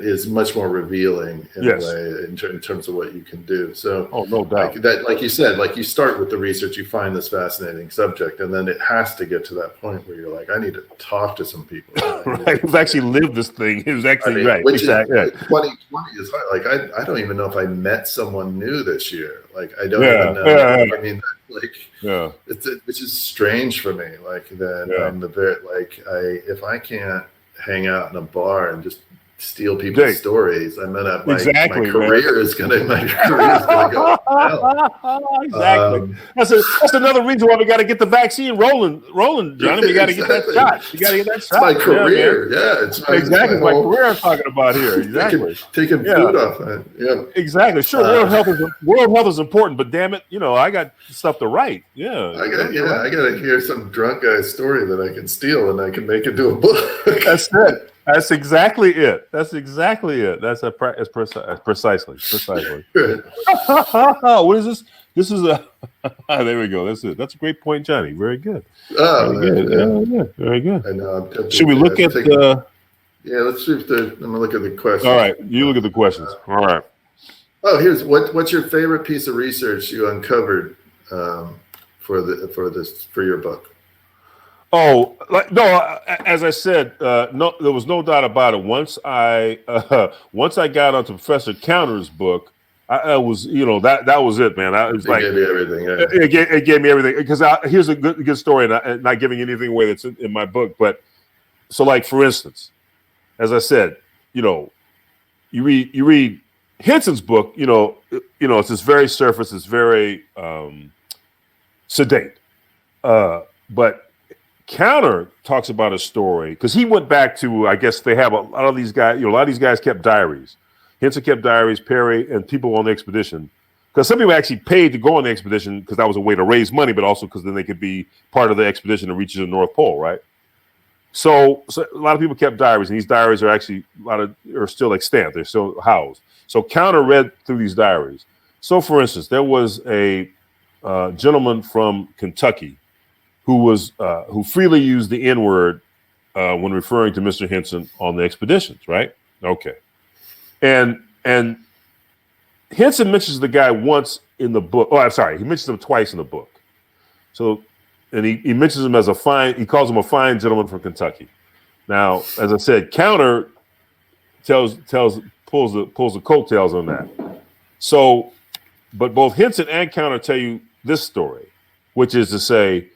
C: is much more revealing in a way in terms of what you can do. So,
B: no doubt.
C: Like you said, like you start with the research, you find this fascinating subject, and then it has to get to that point where you're like, I need to talk to some people.
B: Right, who've actually lived this thing. Who's actually
C: Which is 2020 is hard. Like I don't even know if I met someone new this year. Like I don't even know. I mean, which is strange for me. Like that I'm if I can't hang out in a bar and just steal people's
B: Jake.
C: stories. I meant my
B: Exactly, man.
C: career is gonna go down.
B: Exactly. That's another reason why we got to get the vaccine rolling, Johnny. We got to get that shot. You got to get that shot.
C: It's my career. Yeah,
B: it's my career I'm talking about here. Exactly.
C: Taking food off that. Yeah.
B: Exactly. Sure, world health is important, but damn it, I got stuff to write. Yeah.
C: I got to hear some drunk guy's story that I can steal and I can make into a book.
B: That's it. That's exactly it. That's precisely. What is this? This is a. There we go. That's it. That's a great point, Johnny. Very good. Very good. Yeah. Very good.
C: I know.
B: Should we look at the?
C: Yeah, let's see if I'm gonna look at the questions.
B: All right, you look at the questions. All right.
C: Oh, here's what's your favorite piece of research you uncovered for your book?
B: Oh, no! As I said, no, there was no doubt about it. Once I got onto Professor Counter's book, I was, that was it, man. I was
C: it gave me everything. Yeah.
B: It gave me everything because here's a good story, and not giving anything away that's in my book. But so, like for instance, as I said, you read Henson's book. It's this very surface. It's very sedate, but Counter talks about a story because he went back to, I guess they have a lot of these guys, a lot of these guys kept diaries. Henson kept diaries, Perry, and people on the expedition. Because some people actually paid to go on the expedition because that was a way to raise money, but also because then they could be part of the expedition to reach the North Pole, right? So a lot of people kept diaries, and these diaries are actually are still extant. They're still housed. So Counter read through these diaries. So, for instance, there was a gentleman from Kentucky who freely used the N-word when referring to Mr. Henson on the expeditions, right? Okay. And Henson mentions the guy once in the book. Oh, I'm sorry. He mentions him twice in the book. So, and he mentions him as he calls him a fine gentleman from Kentucky. Now, as I said, Counter pulls the coattails on that. So, but both Henson and Counter tell you this story, which is to say,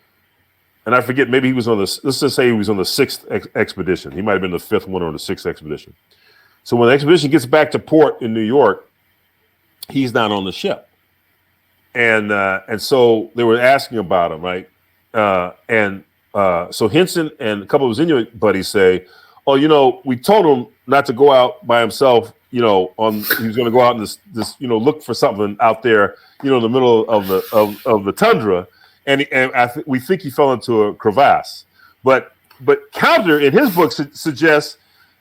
B: and I forget, maybe he was let's just say he was on the 6th expedition. He might have been the 5th one or the 6th expedition. So when the expedition gets back to port in New York, he's not on the ship. And so they were asking about him, right? So Henson and a couple of his Inuit buddies say, oh, we told him not to go out by himself, he was going to go out in this look for something out there, in the middle of the tundra. And we think he fell into a crevasse, but Counter in his book suggests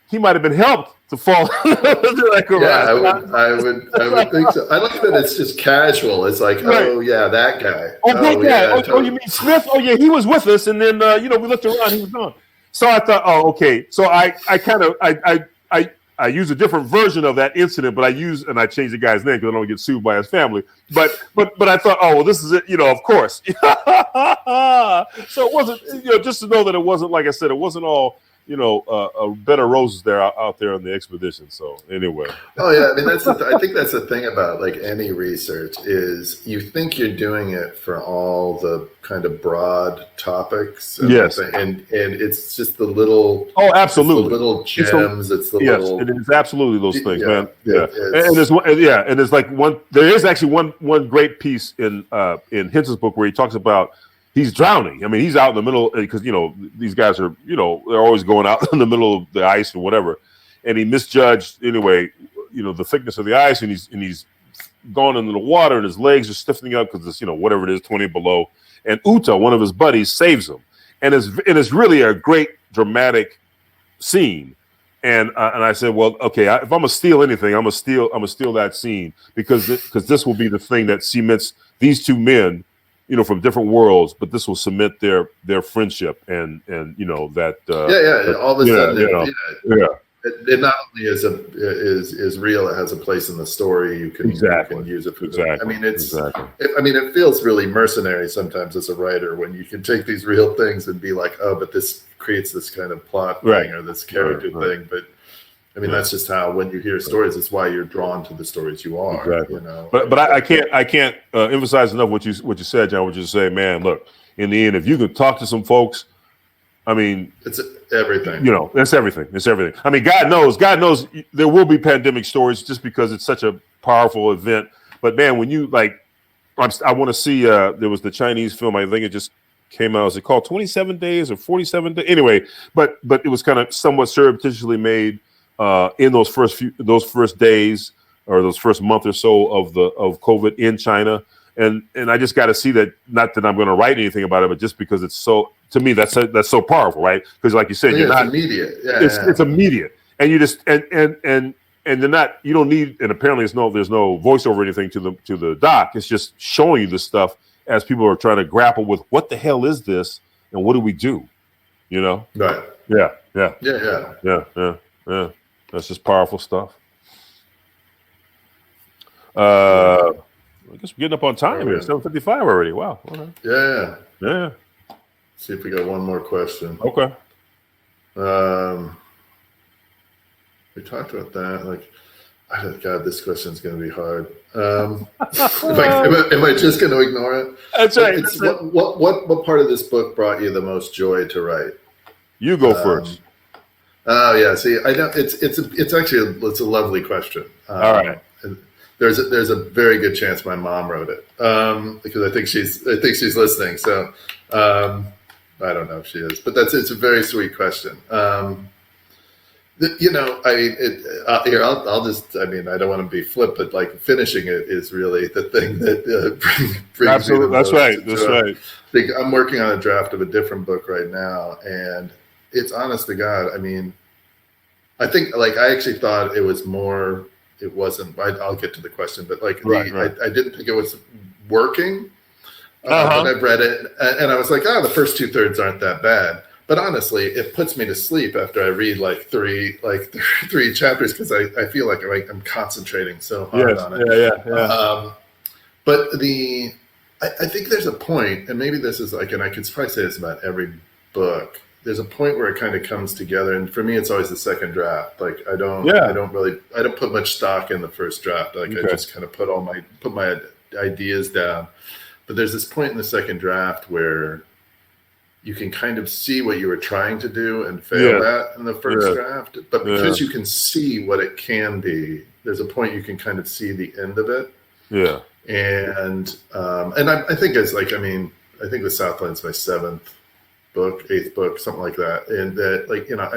B: he might have been helped to fall into that crevasse.
C: Yeah, I would think so. I like that it's just casual. It's like, right. Oh yeah, that guy.
B: Oh, that guy. Totally. You mean Smith? Oh yeah, he was with us, and then we looked around, he was gone. So I thought, oh okay. So I use a different version of that incident, but I changed the guy's name because I don't get sued by his family. But I thought, oh well, this is it, of course. So it wasn't, just to know that it wasn't, like I said, it wasn't all, a bed of roses there out there on the expedition. So anyway.
C: Oh yeah, I mean I think that's the thing about like any research is you think you're doing it for all the kind of broad topics.
B: Yes.
C: And it's just the little.
B: Oh, absolutely.
C: The little gems. It's the little.
B: Yes, it is absolutely those things,
C: yeah,
B: man.
C: Yeah.
B: And there's like there is actually one great piece in Henson's book where he talks about. He's drowning. I mean, he's out in the middle because, these guys are, they're always going out in the middle of the ice or whatever. And he misjudged anyway, the thickness of the ice, and he's gone into the water and his legs are stiffening up because it's, whatever it is, 20 below. And Uta, one of his buddies, saves him. And it's really a great dramatic scene. And I said, well, okay, if I'm gonna steal anything, I'm gonna steal that scene because this will be the thing that cements these two men, from different worlds, but this will cement their friendship and that.
C: All of a sudden, it not only is real, it has a place in the story. You can use it for
B: exactly.
C: I mean, it feels really mercenary sometimes as a writer when you can take these real things and be like, oh, but this creates this kind of plot thing or this character thing, but. I mean, that's just how when you hear stories, it's why you're drawn to the stories you are.
B: Exactly. But I can't emphasize enough what you said, John. What you say, man. Look, in the end, if you can talk to some folks, I mean,
C: it's everything.
B: You know, it's everything. It's everything. I mean, God knows there will be pandemic stories just because it's such a powerful event. But man, when you like, I want to see. There was the Chinese film. I think it just came out. Is it called 27 Days or 47 Days? Anyway, but it was kind of somewhat surreptitiously made in those first days or those first month or so of COVID in China. And I just got to see that. Not that I'm going to write anything about it, but just because it's so, to me, that's so powerful, right? Because like you said, you're not
C: immediate. Yeah,
B: it's immediate, and you just and they're not. You don't need, and apparently there's no voiceover or anything to the doc. It's just showing you this stuff as people are trying to grapple with what the hell is this and what do we do? You know?
C: Right.
B: Yeah. That's just powerful stuff. I guess we're getting up on time here. 7:55 already. Wow. Okay. Yeah.
C: See if we got one more question.
B: Okay.
C: We talked about that. Like, God, this question is going to be hard. Am I just going to ignore it?
B: That's right.
C: What part of this book brought you the most joy to write?
B: You go first.
C: Oh yeah. See, I know it's actually a lovely question.
B: All right.
C: There's a very good chance my mom wrote it because I think she's listening. So I don't know if she is, but it's a very sweet question. You know, I'll just. I mean, I don't want to be flip, but like finishing it is really the thing that brings
B: Absolutely,
C: me the
B: that's
C: most
B: right. That's
C: joy.
B: right.
C: I'm working on a draft of a different book right now, and it's honest to God. I mean, I think like I actually thought it was more. It wasn't. I'll get to the question, but like I didn't think it was working. When I've read it, and I was like, the first 2/3 aren't that bad. But honestly, it puts me to sleep after I read like three chapters because I feel like I'm concentrating so hard on it.
B: Yeah.
C: But I think there's a point, and maybe this is like, and I could probably say this about every book. There's a point where it kind of comes together, and for me, it's always the second draft. Like I don't put much stock in the first draft. Like I just kind of put my ideas down. But there's this point in the second draft where you can kind of see what you were trying to do and fail at in the first draft. But because you can see what it can be, there's a point you can kind of see the end of it.
B: Yeah.
C: And I think it's like, I mean, I think the Southland's my 8th book, something like that. And that, like, you know,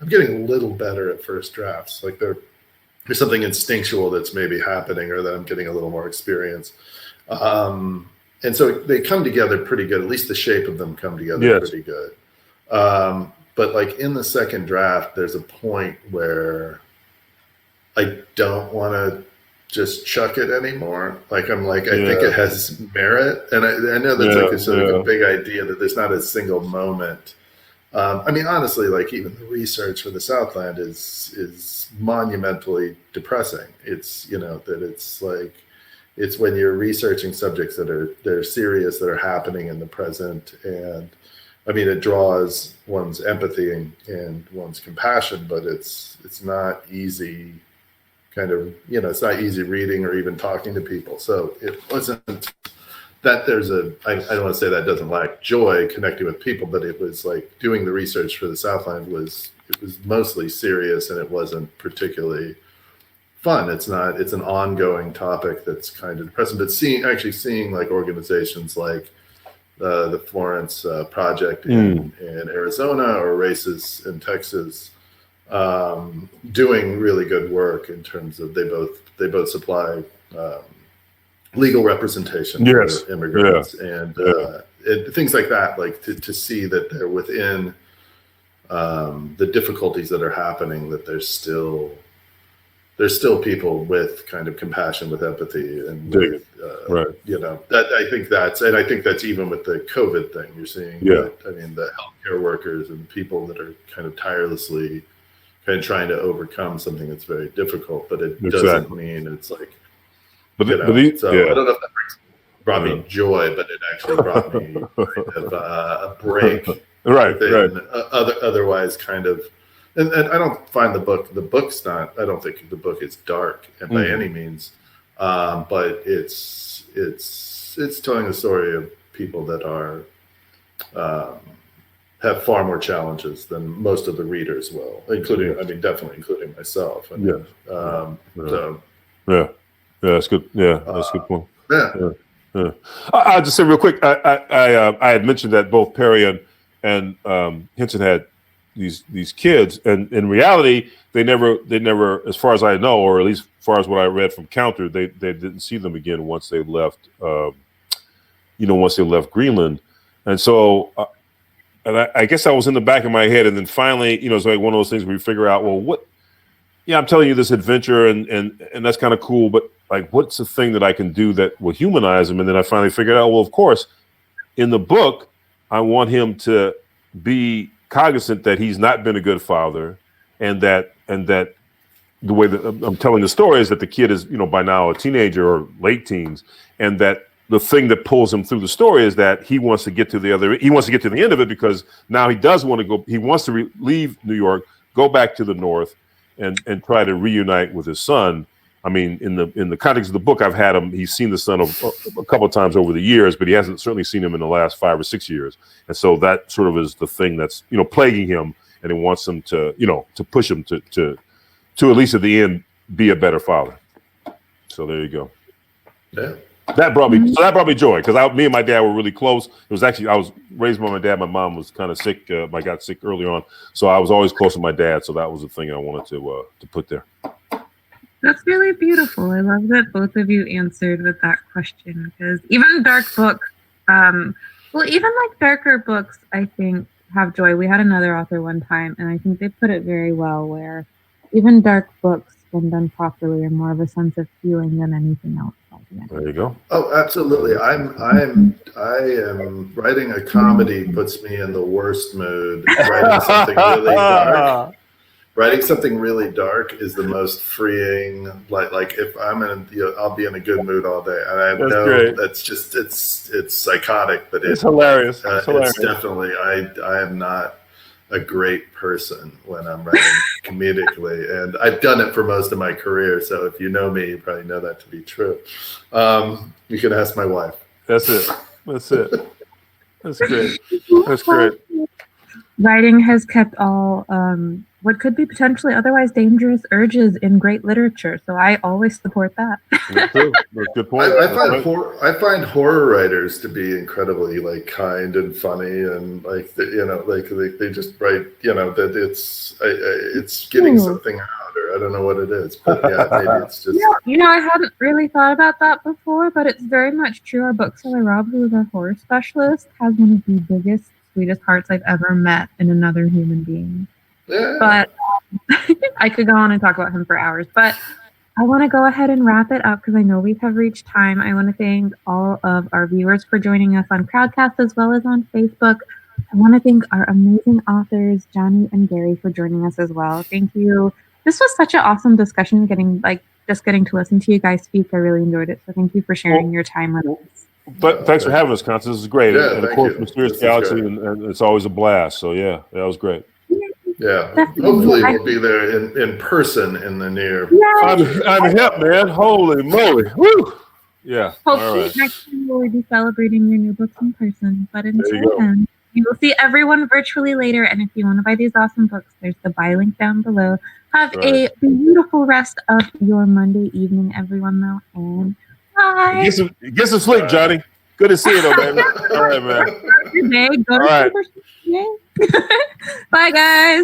C: I'm getting a little better at first drafts. Like there's something instinctual that's maybe happening, or that I'm getting a little more experience. And so they come together pretty good. At least the shape of them come together pretty good. But like in the second draft, there's a point where I don't want to just chuck it anymore. Like I'm like, I think it has merit. And I know that's like a sort of a big idea that there's not a single moment. I mean, honestly, like even the research for the Southland is monumentally depressing. It's, you know, that it's like, it's when you're researching subjects that are serious, that are happening in the present. And I mean, it draws one's empathy and one's compassion, but it's not easy kind of, you know, it's not easy reading or even talking to people. So it wasn't that I don't want to say that doesn't lack joy connecting with people, but it was like doing the research for the Southland was mostly serious, and it wasn't particularly fun. It's an ongoing topic that's kind of depressing, but seeing like organizations like the Florence Project in Arizona, or Races in Texas, doing really good work in terms of they both supply legal representation for immigrants and things like that. Like to see that they're within the difficulties that are happening, that there's still people with kind of compassion, with empathy, and you know, that I think that's even with the COVID thing you're seeing. That, I mean, the healthcare workers and people that are kind of tirelessly kind of trying to overcome something that's very difficult, but it doesn't mean it's like. I don't know if that brought me joy, but it actually brought me kind of a break. Right. Otherwise, kind of. And I don't find the book's not, I don't think the book is dark by any means, but it's telling the story of people that are have far more challenges than most of the readers will, including, I mean, definitely including myself. I mean, so
B: that's good. Yeah, that's a good point.
C: Yeah.
B: I'll just say real quick. I had mentioned that both Perry and Henson had these kids, and in reality, they never, as far as I know, or at least as far as what I read from Counter, they didn't see them again once they left. Once they left Greenland, and so. And I guess I was in the back of my head, and then finally, it's like one of those things where you figure out, well, what? Yeah, I'm telling you this adventure, and that's kind of cool, but like, what's the thing that I can do that will humanize him? And then I finally figured out, well, of course, in the book, I want him to be cognizant that he's not been a good father, and that the way that I'm telling the story is that the kid is, by now a teenager or late teens, and that. The thing that pulls him through the story is that he wants to get to the end of it, because now he does want to go. He wants to leave New York, go back to the North, and try to reunite with his son. I mean, in the context of the book, I've had him. He's seen the son a couple of times over the years, but he hasn't certainly seen him in the last 5 or 6 years. And so that sort of is the thing that's plaguing him, and he wants him to to push him to at least at the end be a better father. So there you go.
C: Yeah.
B: That brought me joy, because me and my dad were really close. It was actually, I was raised by my dad. My mom was kind of sick. I got sick early on, so I was always close to my dad. So that was the thing I wanted to put there.
A: That's really beautiful. I love that both of you answered with that question, because even dark books, even like darker books, I think have joy. We had another author one time, and I think they put it very well, where even dark books, when done properly, are more of a sense of feeling than anything else.
B: There you go.
C: Oh, absolutely. I am writing a comedy puts me in the worst mood. Writing something really dark is the most freeing. Like if I'm I'll be in a good mood all day, and I know that's just it's psychotic, but
B: it's hilarious.
C: It's definitely I am not a great person when I'm writing comedically, and I've done it for most of my career. So if you know me, you probably know that to be true. You can ask my wife.
B: That's it. That's great. That's great.
A: Writing has kept all what could be potentially otherwise dangerous urges in great literature. So I always support that.
B: That's true. That's a good point.
C: I find horror writers to be incredibly kind and funny, and they just write that it's getting something out, or I don't know what it is, but yeah, maybe it's just.
A: I hadn't really thought about that before, but it's very much true. Our bookseller Rob, who is our horror specialist, has one of the biggest, sweetest hearts I've ever met in another human being.
C: Yeah.
A: But I could go on and talk about him for hours, but I want to go ahead and wrap it up, because I know we have reached time. I want to thank all of our viewers for joining us on Crowdcast as well as on Facebook. I want to thank our amazing authors, Johnny and Gary, for joining us as well. Thank you. This was such an awesome discussion, getting to listen to you guys speak. I really enjoyed it. So thank you for sharing your time with us.
B: But thanks for having us, Constance. This is great.
C: Yeah,
B: and of course, Mysterious Galaxy, and it's always a blast. So yeah, that was great.
C: Yeah, hopefully we'll be there in person in the near.
B: I'm hip, man. Holy moly! Woo! Yeah.
A: Hopefully next time we'll be celebrating your new books in person. But until then, you will see everyone virtually later. And if you want to buy these awesome books, there's the buy link down below. Have a beautiful rest of your Monday evening, everyone, though. And bye.
B: Get some sleep, Johnny. Good to see you, though, baby. All right, man.
A: Good day. Go to sleep. Bye, guys.